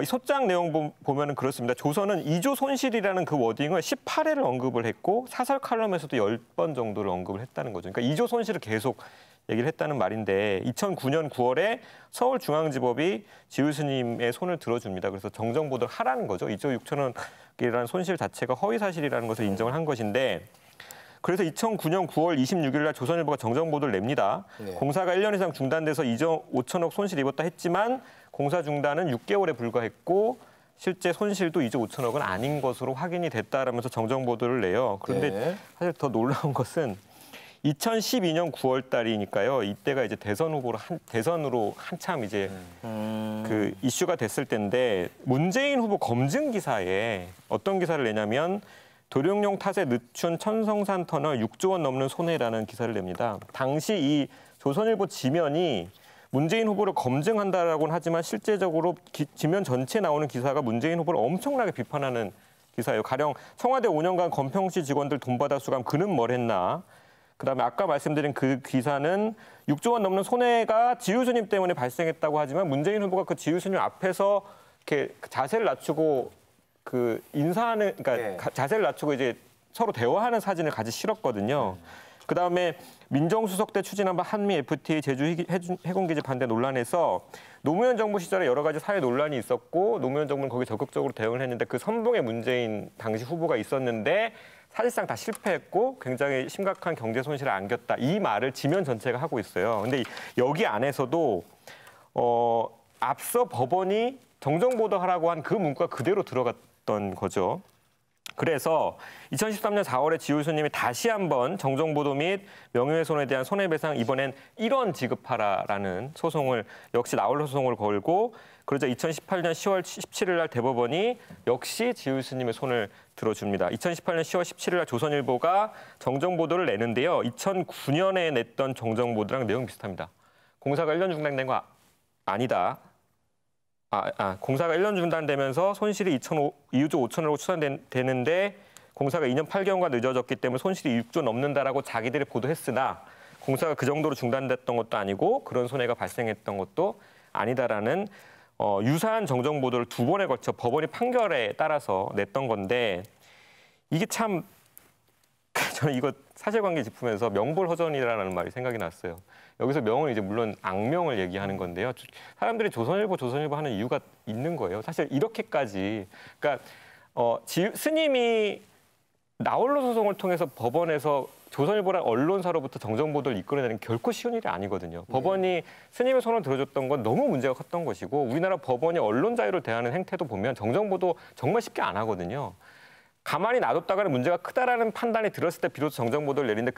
Speaker 4: 이 소장 내용 보면은 그렇습니다. 조선은 2조 손실이라는 그 워딩을 18회를 언급을 했고 사설 칼럼에서도 10번 정도를 언급을 했다는 거죠. 그러니까 2조 손실을 계속 얘기를 했다는 말인데 2009년 9월에 서울중앙지법이 지 교수님의 손을 들어줍니다. 그래서 정정보도를 하라는 거죠. 2조 6천억이라는 손실 자체가 허위사실이라는 것을 인정을 한 것인데 그래서 2009년 9월 26일 날 조선일보가 정정보도를 냅니다.
Speaker 2: 네.
Speaker 4: 공사가 1년 이상 중단돼서 2조 5천억 손실 입었다 했지만 공사 중단은 6개월에 불과했고 실제 손실도 2조 5천억은 아닌 것으로 확인이 됐다라면서 정정보도를 내요. 그런데
Speaker 2: 네.
Speaker 4: 사실 더 놀라운 것은 2012년 9월 달이니까요. 이때가 이제 대선으로 한참 이제 그 이슈가 됐을 때인데 문재인 후보 검증 기사에 어떤 기사를 내냐면 도룡뇽 탓에 늦춘 천성산 터널 6조 원 넘는 손해라는 기사를 냅니다. 당시 이 조선일보 지면이 문재인 후보를 검증한다라고는 하지만 실제적으로 지면 전체에 나오는 기사가 문재인 후보를 엄청나게 비판하는 기사예요. 가령 청와대 5년간 건평시 직원들 돈 받아 수감 그는 뭘 했나. 그다음에 아까 말씀드린 그 기사는 6조 원 넘는 손해가 지 교수님 때문에 발생했다고 하지만 문재인 후보가 그 지 교수님 앞에서 이렇게 자세를 낮추고 그 인사하는 그러니까 자세를 낮추고 이제 서로 대화하는 사진을 같이 실었거든요. 그다음에 민정수석 때 추진한 바 한미 FTA 제주 해군기지 반대 논란에서 노무현 정부 시절에 여러 가지 사회 논란이 있었고 노무현 정부는 거기에 적극적으로 대응을 했는데 그 선봉에 문재인 당시 후보가 있었는데 사실상 다 실패했고 굉장히 심각한 경제 손실을 안겼다. 이 말을 지면 전체가 하고 있어요. 근데 여기 안에서도 앞서 법원이 정정보도하라고 한 그 문구가 그대로 들어갔던 거죠. 그래서 2013년 4월에 지 교수님이 다시 한번 정정보도 및 명예훼손에 대한 손해배상 이번엔 1원 지급하라라는 소송을 역시 나홀로 소송을 걸고 그러자 2018년 10월 17일 날 대법원이 역시 지 교수님의 손을 들어줍니다. 2018년 10월 17일 날 조선일보가 정정보도를 내는데요. 2009년에 냈던 정정보도랑 내용 비슷합니다. 공사가 1년 중단된 거 아니다. 공사가 1년 중단되면서 손실이 2조 5천억으로 추산되는데 공사가 2년 8개월간 늦어졌기 때문에 손실이 6조 넘는다라고 자기들이 보도했으나 공사가 그 정도로 중단됐던 것도 아니고 그런 손해가 발생했던 것도 아니다라는 유사한 정정 보도를 두 번에 걸쳐 법원이 판결에 따라서 냈던 건데 이게 참 저는 이거 사실관계 짚으면서 명불허전이라는 말이 생각이 났어요. 여기서 명은 이제 물론 악명을 얘기하는 건데요. 사람들이 조선일보 하는 이유가 있는 거예요. 사실 이렇게까지 그러니까 스님이 나홀로 소송을 통해서 법원에서 조선일보란 언론사로부터 정정보도를 이끌어내는 결코 쉬운 일이 아니거든요. 법원이 스님의 손을 들어줬던 건 너무 문제가 컸던 것이고 우리나라 법원이 언론 자유를 대하는 행태도 보면 정정보도 정말 쉽게 안 하거든요. 가만히 놔뒀다가는 문제가 크다라는 판단이 들었을 때 비로소 정정보도를 내리는데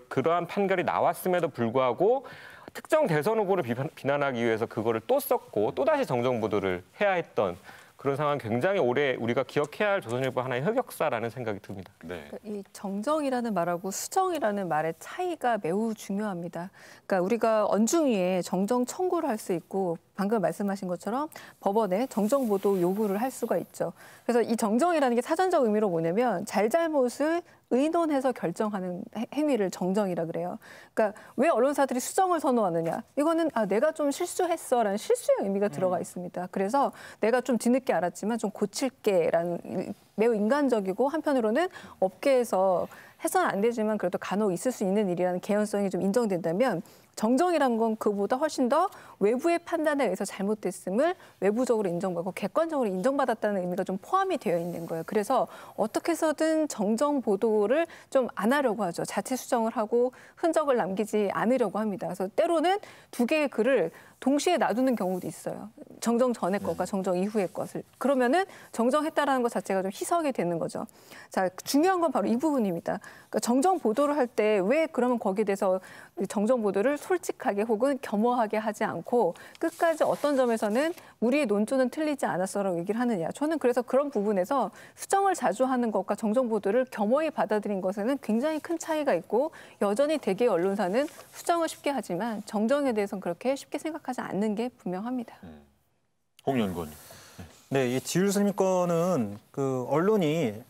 Speaker 4: 그러한 판결이 나왔음에도 불구하고 특정 대선 후보를 비난하기 위해서 그거를 또 썼고 또다시 정정보도를 해야 했던 그런 상황 굉장히 오래 우리가 기억해야 할 조선일보 하나의 흑역사라는 생각이 듭니다.
Speaker 1: 네.
Speaker 5: 이 정정이라는 말하고 수정이라는 말의 차이가 매우 중요합니다. 그러니까 우리가 언중위에 정정 청구를 할 수 있고 방금 말씀하신 것처럼 법원에 정정보도 요구를 할 수가 있죠. 그래서 이 정정이라는 게 사전적 의미로 뭐냐면 잘잘못을 의논해서 결정하는 행위를 정정이라 그래요. 그러니까 왜 언론사들이 수정을 선호하느냐? 이거는 내가 좀 실수했어라는 실수의 의미가 들어가 있습니다. 그래서 내가 좀 뒤늦게 알았지만 좀 고칠게라는 매우 인간적이고 한편으로는 업계에서 해서는 안 되지만 그래도 간혹 있을 수 있는 일이라는 개연성이 좀 인정된다면 정정이란 건 그보다 훨씬 더 외부의 판단에 의해서 잘못됐음을 외부적으로 인정받고 객관적으로 인정받았다는 의미가 좀 포함이 되어 있는 거예요. 그래서 어떻게 해서든 정정 보도를 좀 안 하려고 하죠. 자체 수정을 하고 흔적을 남기지 않으려고 합니다. 그래서 때로는 두 개의 글을 동시에 놔두는 경우도 있어요. 정정 전의 것과 정정 이후의 것을. 그러면은 정정했다라는 것 자체가 좀 희석이 되는 거죠. 자, 중요한 건 바로 이 부분입니다. 그러니까 정정 보도를 할 때 왜 그러면 거기에 대해서 정정 보도를 솔직하게 혹은 겸허하게 하지 않고 끝까지 어떤 점에서는 우리의 논조는 틀리지 않았어라고 얘기를 하느냐. 저는 그래서 그런 부분에서 수정을 자주 하는 것과 정정 보도를 겸허히 받아들인 것에는 굉장히 큰 차이가 있고 여전히 대개 언론사는 수정을 쉽게 하지만 정정에 대해서는 그렇게 쉽게 생각하지 않는 게 분명합니다.
Speaker 1: 홍 연구원님.
Speaker 6: 네, 이 지율승인권은 그 언론이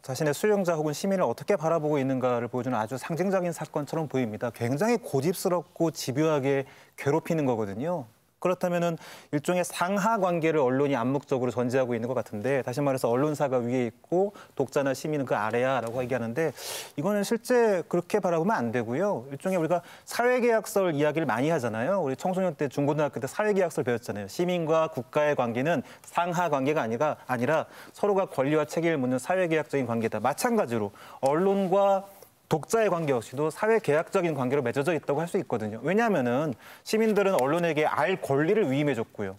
Speaker 6: 자신의 수용자 혹은 시민을 어떻게 바라보고 있는가를 보여주는 아주 상징적인 사건처럼 보입니다. 굉장히 고집스럽고 집요하게 괴롭히는 거거든요. 그렇다면은 일종의 상하 관계를 언론이 암묵적으로 전제하고 있는 것 같은데 다시 말해서 언론사가 위에 있고 독자나 시민은 그 아래야라고 얘기하는데 이거는 실제 그렇게 바라보면 안 되고요. 일종의 우리가 사회계약설 이야기를 많이 하잖아요. 우리 청소년 때 중고등학교 때 사회계약설 배웠잖아요. 시민과 국가의 관계는 상하 관계가 아니라 서로가 권리와 책임을 묻는 사회계약적인 관계다. 마찬가지로 언론과 독자의 관계 역시도 사회계약적인 관계로 맺어져 있다고 할 수 있거든요. 왜냐하면은 시민들은 언론에게 알 권리를 위임해줬고요.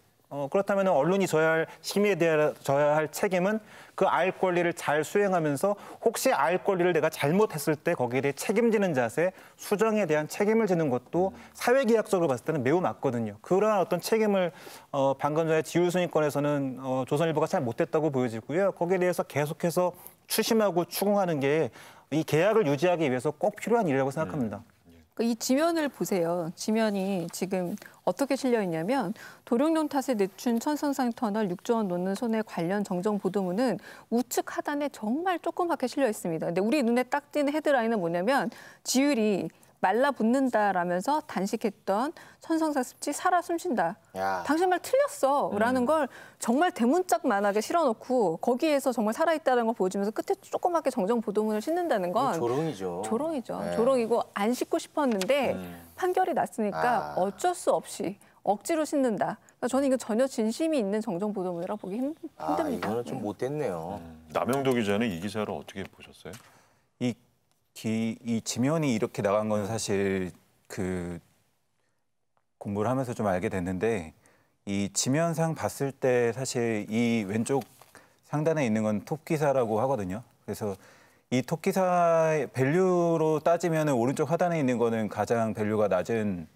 Speaker 6: 그렇다면 언론이 져야 할 시민에 대해 져야 할 책임은 그 알 권리를 잘 수행하면서 혹시 알 권리를 내가 잘못했을 때 거기에 대해 책임지는 자세, 수정에 대한 책임을 지는 것도 사회계약적으로 봤을 때는 매우 맞거든요. 그러한 어떤 책임을 방금 전에 지율승인권에서는 조선일보가 잘 못했다고 보여지고요. 거기에 대해서 계속해서 추심하고 추궁하는 게 이 계약을 유지하기 위해서 꼭 필요한 일이라고 생각합니다.
Speaker 5: 이 지면을 보세요. 지면이 지금 어떻게 실려 있냐면 도룡뇽 탓에 늦춘 천성상 터널 6조 원 놓는 손해 관련 정정 보도문은 우측 하단에 정말 조그맣게 실려 있습니다. 근데 우리 눈에 딱 띄는 헤드라인은 뭐냐면 지율이 말라붙는다라면서 단식했던 천성사 습지 살아 숨쉰다.
Speaker 2: 야.
Speaker 5: 당신 말 틀렸어. 라는 걸 정말 대문짝만하게 실어놓고 거기에서 정말 살아있다는 걸 보여주면서 끝에 조그맣게 정정 보도문을 싣는다는 건
Speaker 2: 조롱이죠.
Speaker 5: 조롱이죠.
Speaker 2: 네.
Speaker 5: 조롱이고 안 싣고 싶었는데 판결이 났으니까 어쩔 수 없이 억지로 싣는다. 그러니까 저는 이거 전혀 진심이 있는 정정 보도문이라고 보기 힘듭니다.
Speaker 2: 이거는 좀 못됐네요.
Speaker 1: 남영도 기자는 이 기사를 어떻게 보셨어요?
Speaker 3: 이 지면이 이렇게 나간 건 사실 그 공부를 하면서 좀 알게 됐는데 이 지면상 봤을 때 사실 이 왼쪽 상단에 있는 건 톱 기사라고 하거든요. 그래서 이 톱 기사의 밸류로 따지면 오른쪽 하단에 있는 거는 가장 밸류가 낮은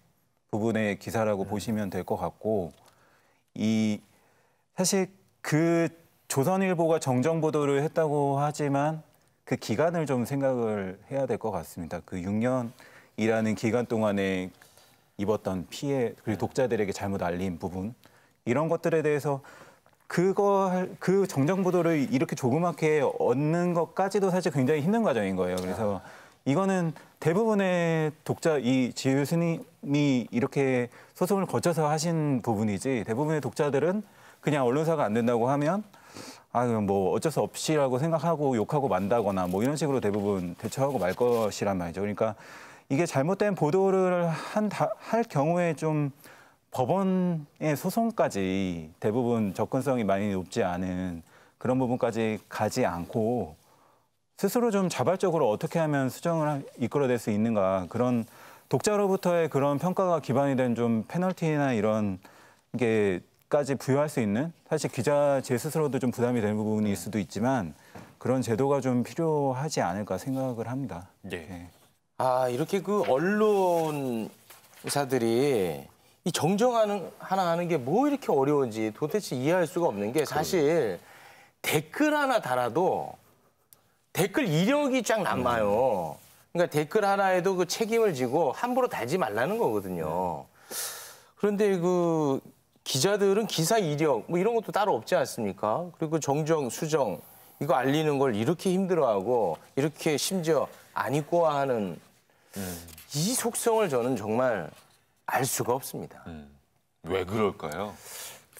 Speaker 3: 부분의 기사라고 보시면 될 것 같고 이 사실 그 조선일보가 정정 보도를 했다고 하지만 그 기간을 좀 생각을 해야 될 것 같습니다. 그 6년이라는 기간 동안에 입었던 피해, 그리고 독자들에게 잘못 알린 부분, 이런 것들에 대해서 그 정정 보도를 이렇게 조그맣게 얻는 것까지도 사실 굉장히 힘든 과정인 거예요. 그래서 이거는 대부분의 독자, 이 지율 스님이 이렇게 소송을 거쳐서 하신 부분이지 대부분의 독자들은 그냥 언론사가 안 된다고 하면 뭐 어쩔 수 없이라고 생각하고 욕하고 만다거나 뭐 이런 식으로 대부분 대처하고 말 것이란 말이죠. 그러니까 이게 잘못된 보도를 할 경우에 좀 법원의 소송까지 대부분 접근성이 많이 높지 않은 그런 부분까지 가지 않고 스스로 좀 자발적으로 어떻게 하면 수정을 이끌어낼 수 있는가, 그런 독자로부터의 그런 평가가 기반이 된 좀 페널티나 이런 게까지 부여할 수 있는, 사실 기자 제 스스로도 좀 부담이 되는 부분일 수도 있지만 그런 제도가 좀 필요하지 않을까 생각을 합니다.
Speaker 1: 예.
Speaker 2: 이렇게 그 언론사들이 이 정정하는 하나 하는 게 뭐 이렇게 어려운지 도대체 이해할 수가 없는 게, 사실 댓글 하나 달아도 댓글 이력이 쫙 남아요. 그러니까 댓글 하나에도 그 책임을 지고 함부로 달지 말라는 거거든요. 그런데 그 기자들은 기사 이력 뭐 이런 것도 따로 없지 않습니까? 그리고 정정, 수정 이거 알리는 걸 이렇게 힘들어하고 이렇게 심지어 안 입고 하는 이 속성을 저는 정말 알 수가 없습니다.
Speaker 1: 왜 그럴까요?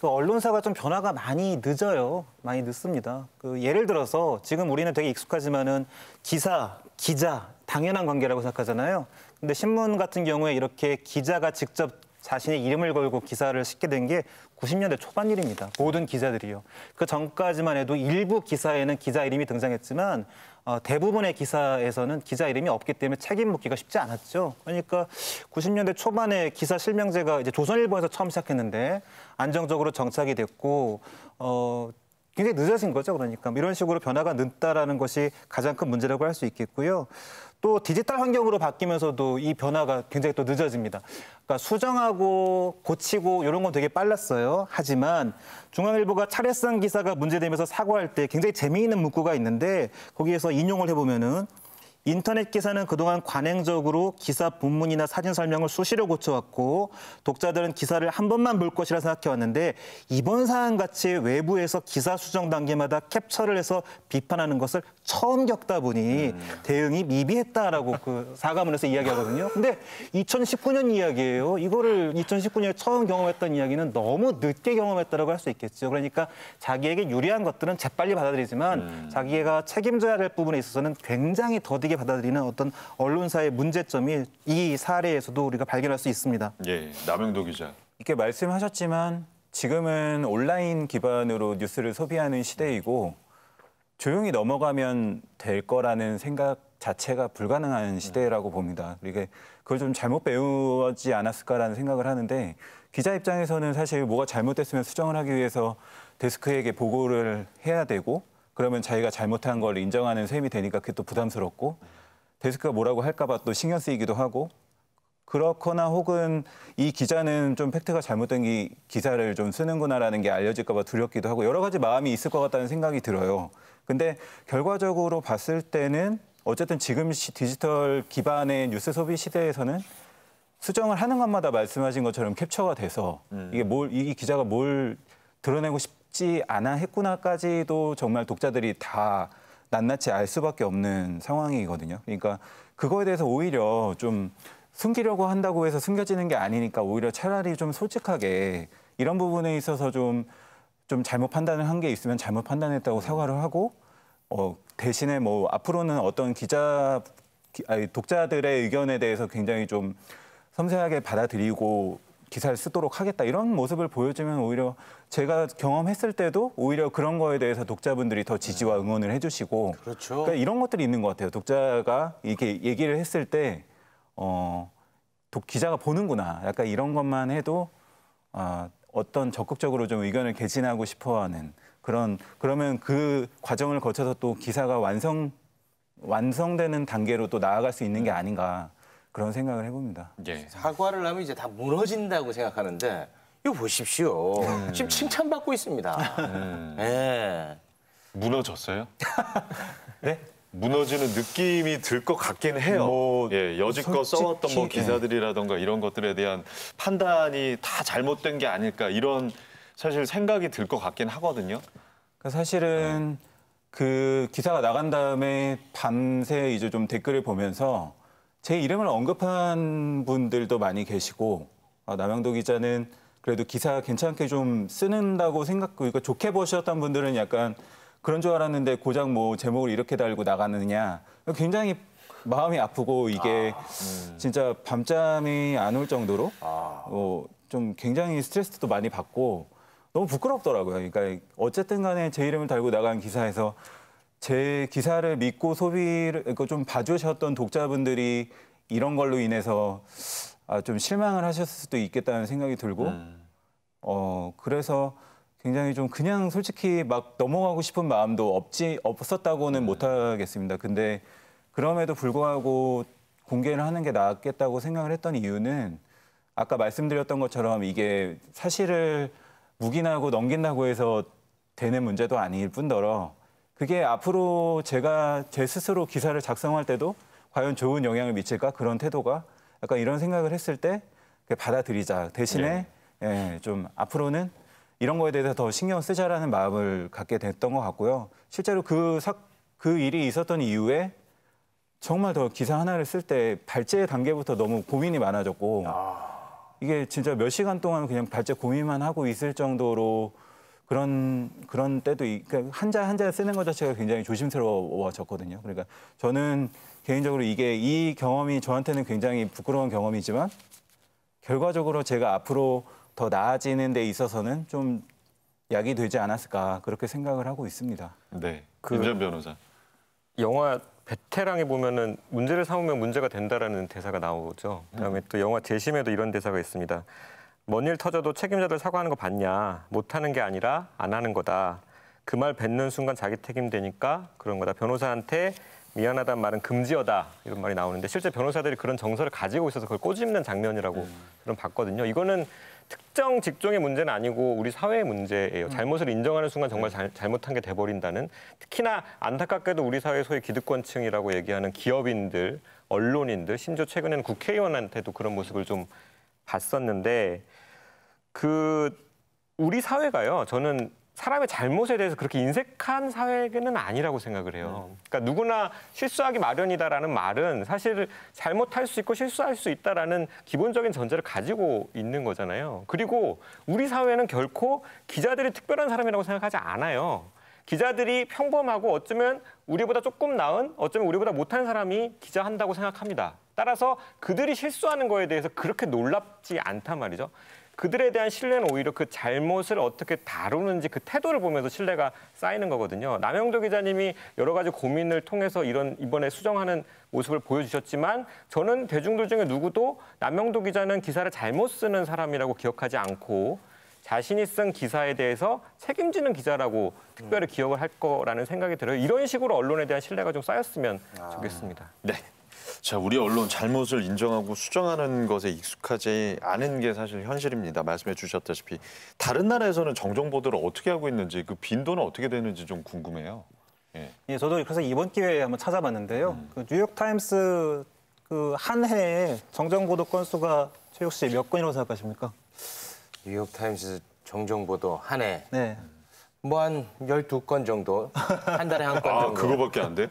Speaker 6: 그 언론사가 좀 변화가 많이 늦어요. 많이 늦습니다. 그 예를 들어서 지금 우리는 되게 익숙하지만은 기사, 기자 당연한 관계라고 생각하잖아요. 근데 신문 같은 경우에 이렇게 기자가 직접 자신의 이름을 걸고 기사를 싣게 된 게 90년대 초반 일입니다. 모든 기자들이요. 그 전까지만 해도 일부 기사에는 기자 이름이 등장했지만 대부분의 기사에서는 기자 이름이 없기 때문에 책임 묻기가 쉽지 않았죠. 그러니까 90년대 초반에 기사 실명제가 이제 조선일보에서 처음 시작했는데 안정적으로 정착이 됐고 굉장히 늦어진 거죠. 그러니까 이런 식으로 변화가 늦다라는 것이 가장 큰 문제라고 할 수 있겠고요. 또 디지털 환경으로 바뀌면서도 이 변화가 굉장히 또 늦어집니다. 그러니까 수정하고 고치고 이런 건 되게 빨랐어요. 하지만 중앙일보가 차례상 기사가 문제되면서 사과할 때 굉장히 재미있는 문구가 있는데 거기에서 인용을 해보면은 인터넷 기사는 그동안 관행적으로 기사 본문이나 사진 설명을 수시로 고쳐왔고 독자들은 기사를 한 번만 볼 것이라 생각해왔는데 이번 사안같이 외부에서 기사 수정 단계마다 캡처를 해서 비판하는 것을 처음 겪다 보니 대응이 미비했다라고 그 사과문에서 이야기하거든요. 근데 2019년 이야기예요. 이거를 2019년에 처음 경험했던 이야기는 너무 늦게 경험했다라고 할 수 있겠죠. 그러니까 자기에게 유리한 것들은 재빨리 받아들이지만 자기가 책임져야 할 부분에 있어서는 굉장히 더디게 받아들이는 어떤 언론사의 문제점이 이 사례에서도 우리가 발견할 수 있습니다.
Speaker 1: 예, 남영도 기자.
Speaker 3: 이렇게 말씀하셨지만 지금은 온라인 기반으로 뉴스를 소비하는 시대이고 조용히 넘어가면 될 거라는 생각 자체가 불가능한 시대라고 봅니다. 이게 그걸 좀 잘못 배우지 않았을까라는 생각을 하는데 기자 입장에서는 사실 뭐가 잘못됐으면 수정을 하기 위해서 데스크에게 보고를 해야 되고 그러면 자기가 잘못한 걸 인정하는 셈이 되니까 그게 또 부담스럽고 데스크가 뭐라고 할까 봐 또 신경 쓰이기도 하고 그렇거나 혹은 이 기자는 좀 팩트가 잘못된 기사를 좀 쓰는구나라는 게 알려질까 봐 두렵기도 하고 여러 가지 마음이 있을 것 같다는 생각이 들어요. 근데 결과적으로 봤을 때는 어쨌든 지금 디지털 기반의 뉴스 소비 시대에서는 수정을 하는 것마다 말씀하신 것처럼 캡처가 돼서 이게 이 기자가 뭘 드러내고 싶지 않아 했구나까지도 정말 독자들이 다 낱낱이 알 수밖에 없는 상황이거든요. 그러니까 그거에 대해서 오히려 좀 숨기려고 한다고 해서 숨겨지는 게 아니니까 오히려 차라리 좀 솔직하게 이런 부분에 있어서 좀 잘못 판단을 한 게 있으면 잘못 판단했다고 사과를 하고 대신에 뭐 앞으로는 어떤 독자들의 의견에 대해서 굉장히 좀 섬세하게 받아들이고 기사를 쓰도록 하겠다 이런 모습을 보여주면 오히려 제가 경험했을 때도 오히려 그런 거에 대해서 독자분들이 더 지지와 응원을 해주시고
Speaker 2: 그렇죠.
Speaker 3: 그러니까 이런 것들이 있는 것 같아요. 독자가 이렇게 얘기를 했을 때 기자가 보는구나 약간 이런 것만 해도 어떤 적극적으로 좀 의견을 개진하고 싶어하는 그러면 그 과정을 거쳐서 또 기사가 완성되는 단계로 또 나아갈 수 있는 게 아닌가 그런 생각을 해봅니다.
Speaker 1: 예.
Speaker 2: 사과를 하면 이제 다 무너진다고 생각하는데 이거 보십시오. 지금 칭찬받고 있습니다. 예.
Speaker 1: 무너졌어요?
Speaker 3: 네?
Speaker 1: 무너지는 느낌이 들 것 같긴 해요. 예, 여지껏 써왔던 뭐 기사들이라던가 이런 것들에 대한 판단이 다 잘못된 게 아닐까 이런 사실 생각이 들 것 같긴 하거든요.
Speaker 3: 그러니까 사실은 그 기사가 나간 다음에 밤새 이제 좀 댓글을 보면서 제 이름을 언급한 분들도 많이 계시고 남영도 기자는 그래도 기사 괜찮게 좀 쓰는다고 그러니까 좋게 보셨던 분들은 약간 그런 줄 알았는데 고작 뭐 제목을 이렇게 달고 나가느냐 굉장히 마음이 아프고 이게 진짜 밤잠이 안 올 정도로 좀 굉장히 스트레스도 많이 받고 너무 부끄럽더라고요. 그러니까 어쨌든 간에 제 이름을 달고 나간 기사에서 제 기사를 믿고 소비를 좀 봐주셨던 독자분들이 이런 걸로 인해서 좀 실망을 하셨을 수도 있겠다는 생각이 들고 그래서 굉장히 좀 그냥 솔직히 막 넘어가고 싶은 마음도 없었다고는 못하겠습니다. 근데 그럼에도 불구하고 공개를 하는 게 낫겠다고 생각을 했던 이유는 아까 말씀드렸던 것처럼 이게 사실을 묵인하고 넘긴다고 해서 되는 문제도 아닐 뿐더러 그게 앞으로 제가 제 스스로 기사를 작성할 때도 과연 좋은 영향을 미칠까? 그런 태도가 약간 이런 생각을 했을 때 받아들이자. 대신에 좀 앞으로는 이런 거에 대해서 더 신경 쓰자라는 마음을 갖게 됐던 것 같고요. 실제로 그 일이 있었던 이후에 정말 더 기사 하나를 쓸 때 발제 단계부터 너무 고민이 많아졌고 이게 진짜 몇 시간 동안 그냥 발제 고민만 하고 있을 정도로 그런 때도 그러니까 한자 쓰는 것 자체가 굉장히 조심스러워졌거든요. 그러니까 저는 개인적으로 이 경험이 저한테는 굉장히 부끄러운 경험이지만 결과적으로 제가 앞으로 더 나아지는 데 있어서는 좀 약이 되지 않았을까 그렇게 생각을 하고 있습니다.
Speaker 1: 네, 김전 변호사.
Speaker 4: 영화 베테랑에 보면은 문제를 삼으면 문제가 된다라는 대사가 나오죠. 그다음에 또 영화 재심에도 이런 대사가 있습니다. 먼 일 터져도 책임자들 사과하는 거 봤냐? 못하는 게 아니라 안 하는 거다. 그 말 뱉는 순간 자기 책임되니까 그런 거다. 변호사한테 미안하다는 말은 금지어다. 이런 말이 나오는데 실제 변호사들이 그런 정서를 가지고 있어서 그걸 꼬집는 장면이라고 저는 봤거든요. 이거는 특정 직종의 문제는 아니고 우리 사회의 문제예요. 잘못을 인정하는 순간 정말 잘못한 게 돼버린다는. 특히나 안타깝게도 우리 사회 소위 기득권층이라고 얘기하는 기업인들, 언론인들, 심지어 최근에는 국회의원한테도 그런 모습을 좀 봤었는데 우리 사회가요. 저는 사람의 잘못에 대해서 그렇게 인색한 사회는 아니라고 생각을 해요. 그러니까 누구나 실수하기 마련이다라는 말은 사실 잘못할 수 있고 실수할 수 있다라는 기본적인 전제를 가지고 있는 거잖아요. 그리고 우리 사회는 결코 기자들이 특별한 사람이라고 생각하지 않아요. 기자들이 평범하고 어쩌면 우리보다 조금 나은, 어쩌면 우리보다 못하는 사람이 기자한다고 생각합니다. 따라서 그들이 실수하는 거에 대해서 그렇게 놀랍지 않단 말이죠. 그들에 대한 신뢰는 오히려 그 잘못을 어떻게 다루는지 그 태도를 보면서 신뢰가 쌓이는 거거든요. 남영도 기자님이 여러 가지 고민을 통해서 이번에 수정하는 모습을 보여주셨지만 저는 대중들 중에 누구도 남영도 기자는 기사를 잘못 쓰는 사람이라고 기억하지 않고 자신이 쓴 기사에 대해서 책임지는 기자라고 특별히 기억을 할 거라는 생각이 들어요. 이런 식으로 언론에 대한 신뢰가 좀 쌓였으면 좋겠습니다.
Speaker 1: 네. 자, 우리 언론 잘못을 인정하고 수정하는 것에 익숙하지 않은 게 사실 현실입니다. 말씀해 주셨다시피 다른 나라에서는 정정 보도를 어떻게 하고 있는지 그 빈도는 어떻게 되는지 좀 궁금해요.
Speaker 6: 예, 저도 그래서 이번 기회에 한번 찾아봤는데요. 그 뉴욕 타임스 그 한 해에 정정 보도 건수가 최욱 씨 몇 건이라고 생각하십니까?
Speaker 2: 뉴욕 타임스 정정 보도 한 해.
Speaker 6: 네.
Speaker 2: 뭐 한 12건 정도. 한 달에 한 건
Speaker 1: 아,
Speaker 2: 정도.
Speaker 1: 그거밖에 안 돼요?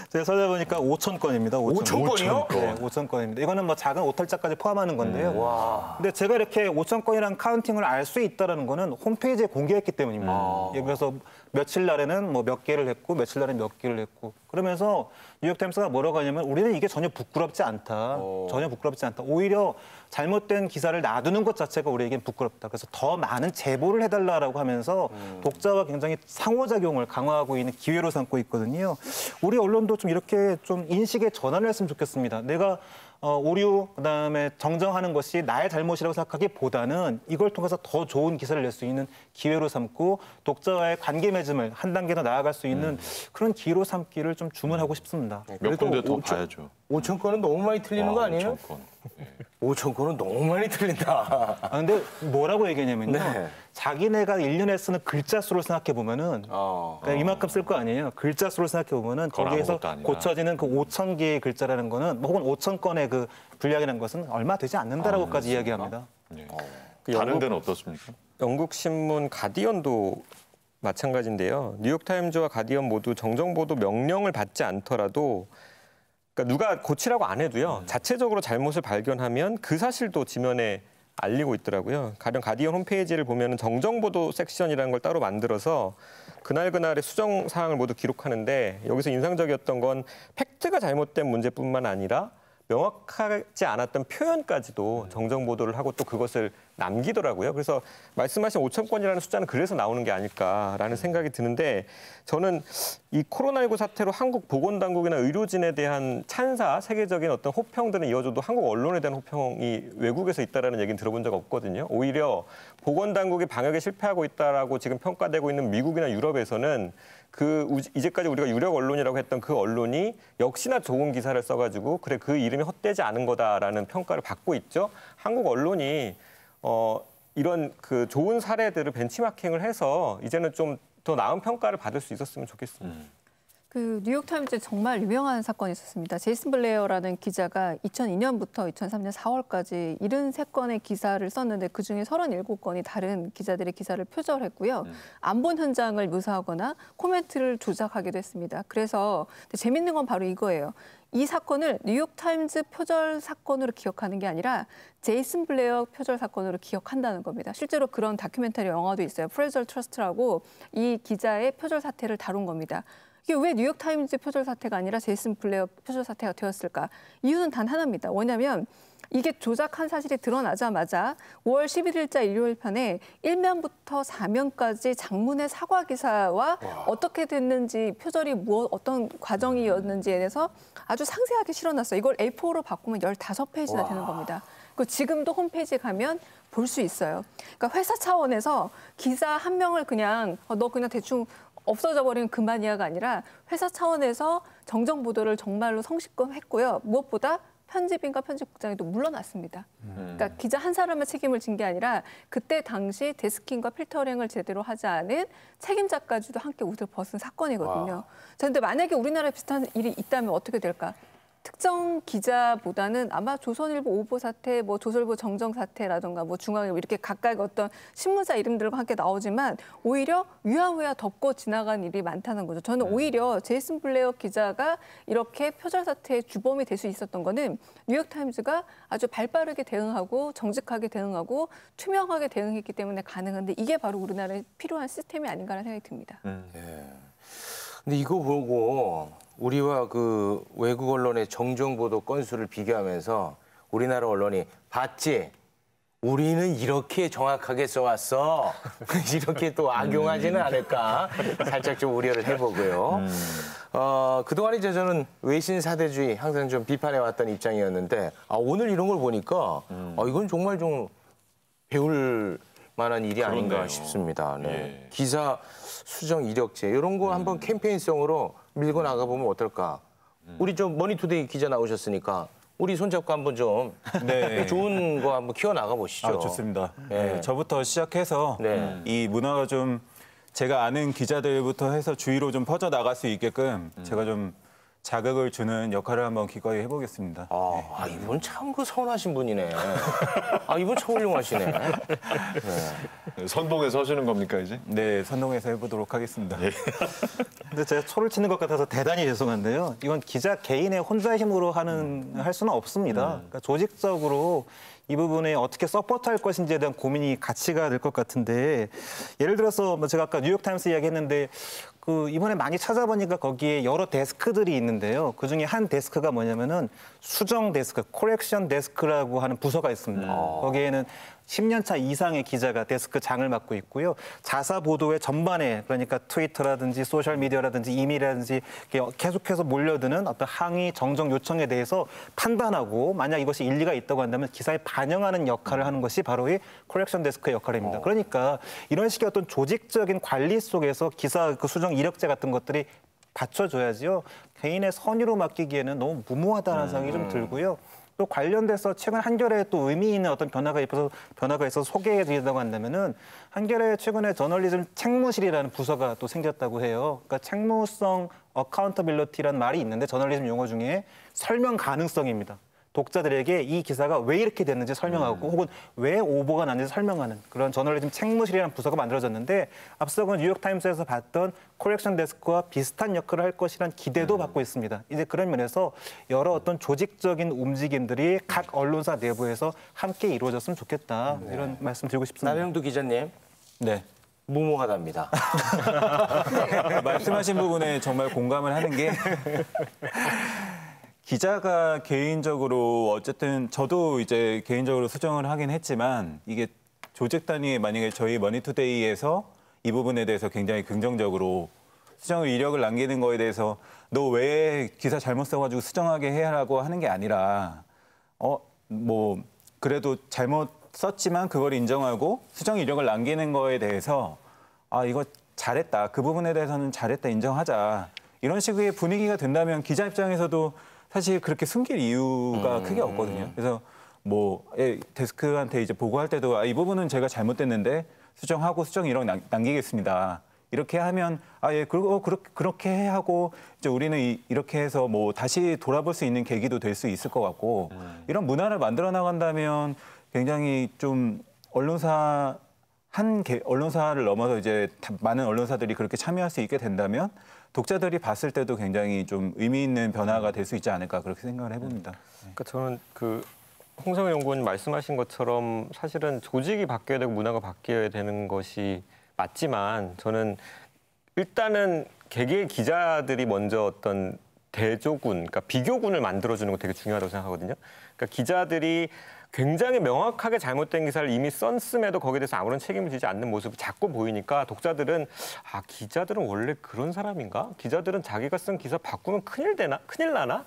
Speaker 6: 제가 찾아보니까 5,000건입니다.
Speaker 2: 5,000건이요?
Speaker 6: 네, 5,000건입니다. 이거는 뭐 작은 오탈자까지 포함하는 건데요.
Speaker 2: 와.
Speaker 6: 근데 제가 이렇게 5,000건이라는 카운팅을 알 수 있다는 거는 홈페이지에 공개했기 때문입니다. 예, 그래서 며칠 날에는 뭐 몇 개를 했고 며칠 날에는 몇 개를 했고 그러면서 뉴욕타임스가 뭐라고 하냐면 우리는 이게 전혀 부끄럽지 않다. 전혀 부끄럽지 않다. 오히려 잘못된 기사를 놔두는 것 자체가 우리에겐 부끄럽다. 그래서 더 많은 제보를 해달라고 하면서 독자와 굉장히 상호작용을 강화하고 있는 기회로 삼고 있거든요. 우리 언론도 좀 이렇게 좀 인식의 전환을 했으면 좋겠습니다. 내가 오류, 그다음에 정정하는 것이 나의 잘못이라고 생각하기보다는 이걸 통해서 더 좋은 기사를 낼 수 있는 기회로 삼고 독자와의 관계 맺음을 한 단계 더 나아갈 수 있는 그런 기회로 삼기를 좀 주문하고 싶습니다.
Speaker 1: 몇 군데 더 봐야죠.
Speaker 2: 5,000건은 너무 많이 틀리는 거 아니에요?
Speaker 1: 5,000건.
Speaker 2: 5,000건은 너무 많이 틀린다.
Speaker 6: 아, 근데 뭐라고 얘기하냐면요.
Speaker 2: 네.
Speaker 6: 자기네가 1년에 쓰는 글자 수를 생각해 보면은 그러니까 이만큼 쓸 거 아니에요. 글자 수를 생각해 보면은
Speaker 1: 그건
Speaker 6: 거기에서
Speaker 1: 아무것도 아니다.
Speaker 6: 고쳐지는 그 5,000개의 글자라는 거는 혹은 5,000건의 그 분량이라는 것은 얼마 되지 않는다라고까지 이야기합니다.
Speaker 1: 네.
Speaker 4: 그
Speaker 1: 다른 데는 어떻습니까?
Speaker 4: 영국 신문 가디언도 마찬가지인데요. 뉴욕타임즈와 가디언 모두 정정보도 명령을 받지 않더라도 그러니까 누가 고치라고 안 해도요. 자체적으로 잘못을 발견하면 그 사실도 지면에 알리고 있더라고요. 가령 가디언 홈페이지를 보면 정정보도 섹션이라는 걸 따로 만들어서 그날의 수정 사항을 모두 기록하는데 여기서 인상적이었던 건 팩트가 잘못된 문제뿐만 아니라 명확하지 않았던 표현까지도 정정 보도를 하고 또 그것을 남기더라고요. 그래서 말씀하신 5,000건이라는 숫자는 그래서 나오는 게 아닐까라는 생각이 드는데 저는 이 코로나19 사태로 한국 보건당국이나 의료진에 대한 찬사, 세계적인 어떤 호평들은 이어져도 한국 언론에 대한 호평이 외국에서 있다라는 얘기는 들어본 적 없거든요. 오히려 보건당국이 방역에 실패하고 있다라고 지금 평가되고 있는 미국이나 유럽에서는 이제까지 우리가 유력 언론이라고 했던 그 언론이 역시나 좋은 기사를 써가지고 그래 그 이름이 헛되지 않은 거다라는 평가를 받고 있죠. 한국 언론이 이런 그 좋은 사례들을 벤치마킹을 해서 이제는 좀 더 나은 평가를 받을 수 있었으면 좋겠습니다.
Speaker 5: 그 뉴욕타임즈에 정말 유명한 사건이 있었습니다. 제이슨 블레어라는 기자가 2002년부터 2003년 4월까지 73건의 기사를 썼는데 그중에 37건이 다른 기자들의 기사를 표절했고요. 안 본 현장을 묘사하거나 코멘트를 조작하기도 했습니다. 그래서 재밌는 건 바로 이거예요. 이 사건을 뉴욕타임즈 표절 사건으로 기억하는 게 아니라 제이슨 블레어 표절 사건으로 기억한다는 겁니다. 실제로 그런 다큐멘터리 영화도 있어요. 프레저 트러스트라고 이 기자의 표절 사태를 다룬 겁니다. 이게 왜 뉴욕타임즈 표절 사태가 아니라 제이슨 블레어 표절 사태가 되었을까? 이유는 단 하나입니다. 뭐냐면 이게 조작한 사실이 드러나자마자 5월 11일자 일요일 편에 1면부터 4면까지 장문의 사과 기사와 어떻게 됐는지 표절이 어떤 과정이었는지에 대해서 아주 상세하게 실어놨어요. 이걸 A4로 바꾸면 15페이지나 되는 겁니다. 그 지금도 홈페이지에 가면 볼 수 있어요. 그러니까 회사 차원에서 기자 한 명을 그냥 너 그냥 대충 없어져 버리면 그만이야가 아니라 회사 차원에서 정정 보도를 정말로 성실껏 했고요. 무엇보다 편집인과 편집국장이 또 물러났습니다. 그러니까 기자 한 사람의 책임을 진 게 아니라 그때 당시 데스킹과 필터링을 제대로 하지 않은 책임자까지도 함께 옷을 벗은 사건이거든요. 자, 근데 만약에 우리나라에 비슷한 일이 있다면 어떻게 될까? 특정 기자보다는 아마 조선일보 오보 사태, 뭐 조선일보 정정 사태라든가 뭐 중앙일보 이렇게 각각 어떤 신문사 이름들과 함께 나오지만 오히려 위야위야 덮고 지나간 일이 많다는 거죠. 저는 오히려 제이슨 블레어 기자가 이렇게 표절 사태의 주범이 될 수 있었던 거는 뉴욕타임즈가 아주 발빠르게 대응하고 정직하게 대응하고 투명하게 대응했기 때문에 가능한데 이게 바로 우리나라에 필요한 시스템이 아닌가라는 생각이 듭니다.
Speaker 2: 근데 이거 보고 우리와 그 외국 언론의 정정 보도 건수를 비교하면서 우리나라 언론이 봤지? 우리는 이렇게 정확하게 써왔어. 이렇게 또 악용하지는 않을까 살짝 좀 우려를 해보고요. 그동안 이제 저는 외신 사대주의 항상 좀 비판해왔던 입장이었는데 오늘 이런 걸 보니까 이건 정말 좀 배울 만한 일이 아닌가
Speaker 1: 그렇네요.
Speaker 2: 싶습니다. 네.
Speaker 1: 예.
Speaker 2: 기사 수정 이력제 이런 거 한번 캠페인성으로 밀고 나가보면 어떨까? 우리 좀 머니투데이 기자 나오셨으니까 우리 손잡고 한번 좀
Speaker 3: 네.
Speaker 2: 좋은 거 한번 키워 나가 보시죠.
Speaker 3: 좋습니다.
Speaker 2: 네.
Speaker 3: 네, 저부터 시작해서
Speaker 2: 네.
Speaker 3: 이 문화가 좀 제가 아는 기자들부터 해서 주위로 좀 퍼져 나갈 수 있게끔 제가 좀 자극을 주는 역할을 한번 기꺼이 해보겠습니다.
Speaker 2: 이분 참 그 선하신 분이네. 이분 참 훌륭하시네.
Speaker 1: 선봉에 서시는 겁니까 이제?
Speaker 3: 네, 선동해서 해보도록 하겠습니다.
Speaker 6: 근데 제가 초를 치는 것 같아서 대단히 죄송한데요. 이건 기자 개인의 혼자 힘으로 할 수는 없습니다. 그러니까 조직적으로 이 부분에 어떻게 서포트할 것인지에 대한 고민이 가치가 될 것 같은데 예를 들어서 제가 아까 뉴욕타임스 이야기했는데 이번에 많이 찾아보니까 거기에 여러 데스크들이 있는데요. 그중에 한 데스크가 뭐냐면은 수정 데스크, 코렉션 데스크라고 하는 부서가 있습니다. 거기에는 10년 차 이상의 기자가 데스크 장을 맡고 있고요. 자사 보도의 전반에 그러니까 트위터라든지 소셜미디어라든지 이메일이라든지 계속해서 몰려드는 어떤 항의, 정정 요청에 대해서 판단하고 만약 이것이 일리가 있다고 한다면 기사에 반영하는 역할을 하는 것이 바로 이 코렉션 데스크의 역할입니다. 그러니까 이런 식의 어떤 조직적인 관리 속에서 기사 수정 이력제 같은 것들이 받쳐줘야지요. 개인의 선의로 맡기기에는 너무 무모하다는 생각이 좀 들고요. 또 관련돼서 최근 한겨레에 또 의미 있는 어떤 변화가 있어서 소개해드린다고 한다면은 한겨레 최근에 저널리즘 책무실이라는 부서가 또 생겼다고 해요. 그러니까 책무성 어카운터빌리티라는 말이 있는데 저널리즘 용어 중에 설명 가능성입니다. 독자들에게 이 기사가 왜 이렇게 됐는지 설명하고 혹은 왜 오보가 났는지 설명하는 그런 저널리즘 책무실이라는 부서가 만들어졌는데 앞서 그 뉴욕타임스에서 봤던 코렉션 데스크와 비슷한 역할을 할 것이라는 기대도 받고 있습니다. 이제 그런 면에서 여러 어떤 조직적인 움직임들이 각 언론사 내부에서 함께 이루어졌으면 좋겠다. 이런 말씀 드리고 싶습니다.
Speaker 2: 남영두 기자님,
Speaker 3: 네.
Speaker 2: 무모하답니다.
Speaker 3: 말씀하신 부분에 정말 공감을 하는 게 기자가 개인적으로 어쨌든 저도 이제 개인적으로 수정을 하긴 했지만 이게 조직 단위에 만약에 저희 머니투데이에서 이 부분에 대해서 굉장히 긍정적으로 수정을 이력을 남기는 거에 대해서 너 왜 기사 잘못 써가지고 수정하게 해라고 하는 게 아니라 뭐 그래도 잘못 썼지만 그걸 인정하고 수정 이력을 남기는 거에 대해서 이거 잘했다. 그 부분에 대해서는 잘했다 인정하자. 이런 식의 분위기가 된다면 기자 입장에서도 사실 그렇게 숨길 이유가 크게 없거든요. 그래서 뭐 데스크한테 이제 보고할 때도 이 부분은 제가 잘못됐는데 수정하고 수정 이력 남기겠습니다. 이렇게 하면 그리고 그렇게 하고 이제 우리는 이렇게 해서 뭐 다시 돌아볼 수 있는 계기도 될 수 있을 것 같고 이런 문화를 만들어 나간다면 굉장히 좀 언론사를 넘어서 이제 많은 언론사들이 그렇게 참여할 수 있게 된다면 독자들이 봤을 때도 굉장히 좀 의미 있는 변화가 될 수 있지 않을까 그렇게 생각을 해봅니다.
Speaker 4: 그러니까 저는 그 홍성일 연구원님 말씀하신 것처럼 사실은 조직이 바뀌어야 되고 문화가 바뀌어야 되는 것이 맞지만 저는 일단은 개개의 기자들이 먼저 어떤 대조군, 그러니까 비교군을 만들어주는 거 되게 중요하다고 생각하거든요. 그러니까 기자들이 굉장히 명확하게 잘못된 기사를 이미 썼음에도 거기에 대해서 아무런 책임을 지지 않는 모습이 자꾸 보이니까 독자들은 아, 기자들은 원래 그런 사람인가? 기자들은 자기가 쓴 기사 바꾸면 큰일 나나?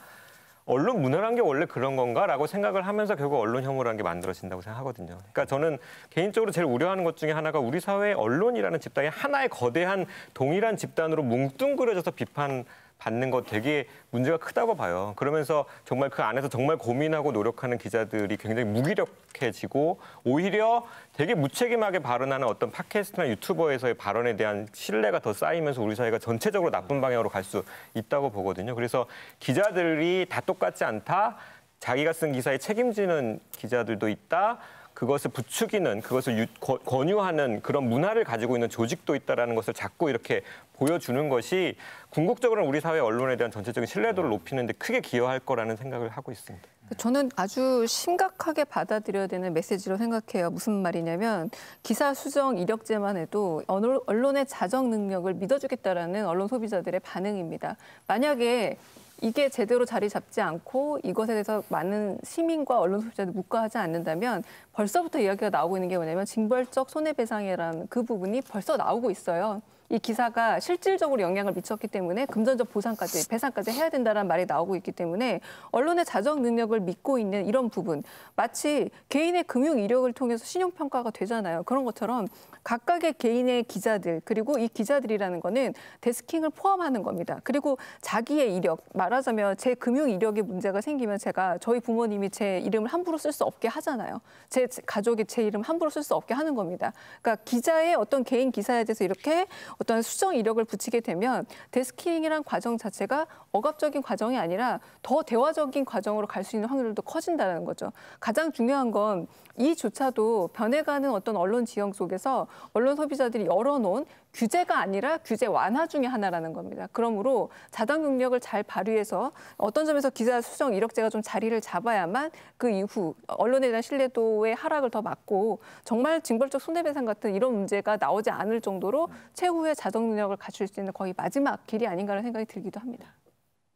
Speaker 4: 언론 문화라는 게 원래 그런 건가라고 생각을 하면서 결국 언론 혐오라는 게 만들어진다고 생각하거든요. 그러니까 저는 개인적으로 제일 우려하는 것 중에 하나가 우리 사회의 언론이라는 집단이 하나의 거대한 동일한 집단으로 뭉뚱그려져서 비판받는 것 되게 문제가 크다고 봐요. 그러면서 정말 그 안에서 정말 고민하고 노력하는 기자들이 굉장히 무기력해지고 오히려 되게 무책임하게 발언하는 어떤 팟캐스트나 유튜버에서의 발언에 대한 신뢰가 더 쌓이면서 우리 사회가 전체적으로 나쁜 방향으로 갈 수 있다고 보거든요. 그래서 기자들이 다 똑같지 않다. 자기가 쓴 기사에 책임지는 기자들도 있다. 그것을 부추기는, 그것을 권유하는 그런 문화를 가지고 있는 조직도 있다라는 것을 자꾸 이렇게 보여주는 것이 궁극적으로는 우리 사회 언론에 대한 전체적인 신뢰도를 높이는 데 크게 기여할 거라는 생각을 하고 있습니다.
Speaker 5: 저는 아주 심각하게 받아들여야 되는 메시지로 생각해요. 무슨 말이냐면 기사 수정 이력제만 해도 언론의 자정 능력을 믿어주겠다라는 언론 소비자들의 반응입니다. 만약에 이게 제대로 자리 잡지 않고 이것에 대해서 많은 시민과 언론 소비자들 묵과하지 않는다면 벌써부터 이야기가 나오고 있는 게 뭐냐면 징벌적 손해배상이라는 그 부분이 벌써 나오고 있어요. 이 기사가 실질적으로 영향을 미쳤기 때문에 금전적 보상까지, 배상까지 해야 된다는 말이 나오고 있기 때문에 언론의 자정 능력을 믿고 있는 이런 부분, 마치 개인의 금융 이력을 통해서 신용평가가 되잖아요. 그런 것처럼 각각의 개인의 기자들, 그리고 이 기자들이라는 거는 데스킹을 포함하는 겁니다. 그리고 자기의 이력, 말하자면 제 금융 이력에 문제가 생기면 저희 부모님이 제 이름을 함부로 쓸 수 없게 하잖아요. 제 가족이 제 이름 함부로 쓸 수 없게 하는 겁니다. 그러니까 기자의 어떤 개인 기사에 대해서 이렇게 어떤 수정 이력을 붙이게 되면 데스킹이란 과정 자체가 억압적인 과정이 아니라 더 대화적인 과정으로 갈 수 있는 확률도 커진다는 거죠. 가장 중요한 건 이조차도 변해가는 어떤 언론 지형 속에서 언론 소비자들이 열어놓은 규제가 아니라 규제 완화 중에 하나라는 겁니다. 그러므로 자정 능력을 잘 발휘해서 어떤 점에서 기사 수정 이력제가 좀 자리를 잡아야만 그 이후 언론에 대한 신뢰도의 하락을 더 막고 정말 징벌적 손해배상 같은 이런 문제가 나오지 않을 정도로 최후의 자정 능력을 갖출 수 있는 거의 마지막 길이 아닌가라는 생각이 들기도 합니다.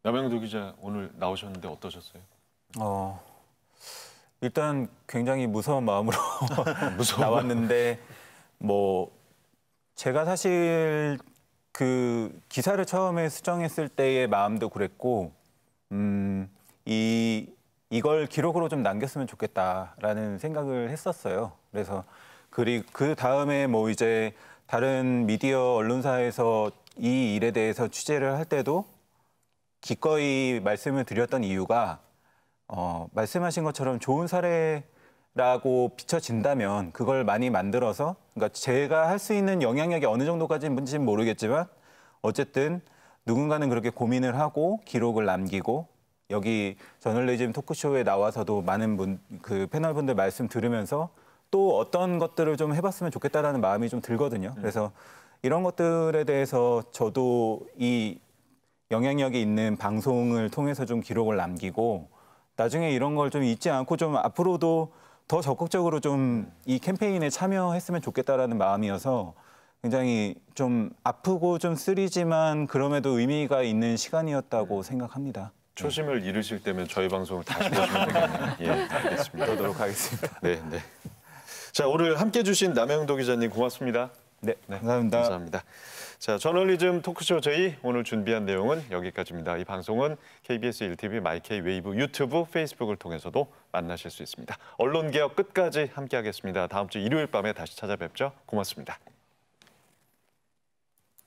Speaker 1: 남영도 기자 오늘 나오셨는데 어떠셨어요?
Speaker 3: 일단 굉장히 무서운 마음으로 나왔는데 제가 사실 그 기사를 처음에 수정했을 때의 마음도 그랬고 이걸 기록으로 좀 남겼으면 좋겠다라는 생각을 했었어요. 그래서 그 다음에 이제 다른 미디어 언론사에서 이 일에 대해서 취재를 할 때도 기꺼이 말씀을 드렸던 이유가 말씀하신 것처럼 좋은 사례라고 비춰진다면 그걸 많이 만들어서 그러니까 제가 할 수 있는 영향력이 어느 정도까지인지는 모르겠지만 어쨌든 누군가는 그렇게 고민을 하고 기록을 남기고 여기 저널리즘 토크쇼에 나와서도 많은 그 패널분들 말씀 들으면서 또 어떤 것들을 좀 해봤으면 좋겠다라는 마음이 좀 들거든요. 그래서 이런 것들에 대해서 저도 이 영향력이 있는 방송을 통해서 좀 기록을 남기고 나중에 이런 걸 좀 잊지 않고 좀 앞으로도 더 적극적으로 좀 이 캠페인에 참여했으면 좋겠다라는 마음이어서 굉장히 좀 아프고 좀 쓰리지만 그럼에도 의미가 있는 시간이었다고 생각합니다.
Speaker 1: 초심을 잃으실 때면 저희 방송을 다시 보시면 되겠네요. 예, 알겠습니다.
Speaker 3: 그러도록 하겠습니다.
Speaker 1: 네. 자, 오늘 함께해 주신 남영도 기자님 고맙습니다.
Speaker 3: 네, 감사합니다.
Speaker 1: 감사합니다. 자, 저널리즘 토크쇼 저희 오늘 준비한 내용은 여기까지입니다. 이 방송은 KBS 1TV, 마이케이 웨이브, 유튜브, 페이스북을 통해서도 만나실 수 있습니다. 언론개혁 끝까지 함께하겠습니다. 다음 주 일요일 밤에 다시 찾아뵙죠. 고맙습니다.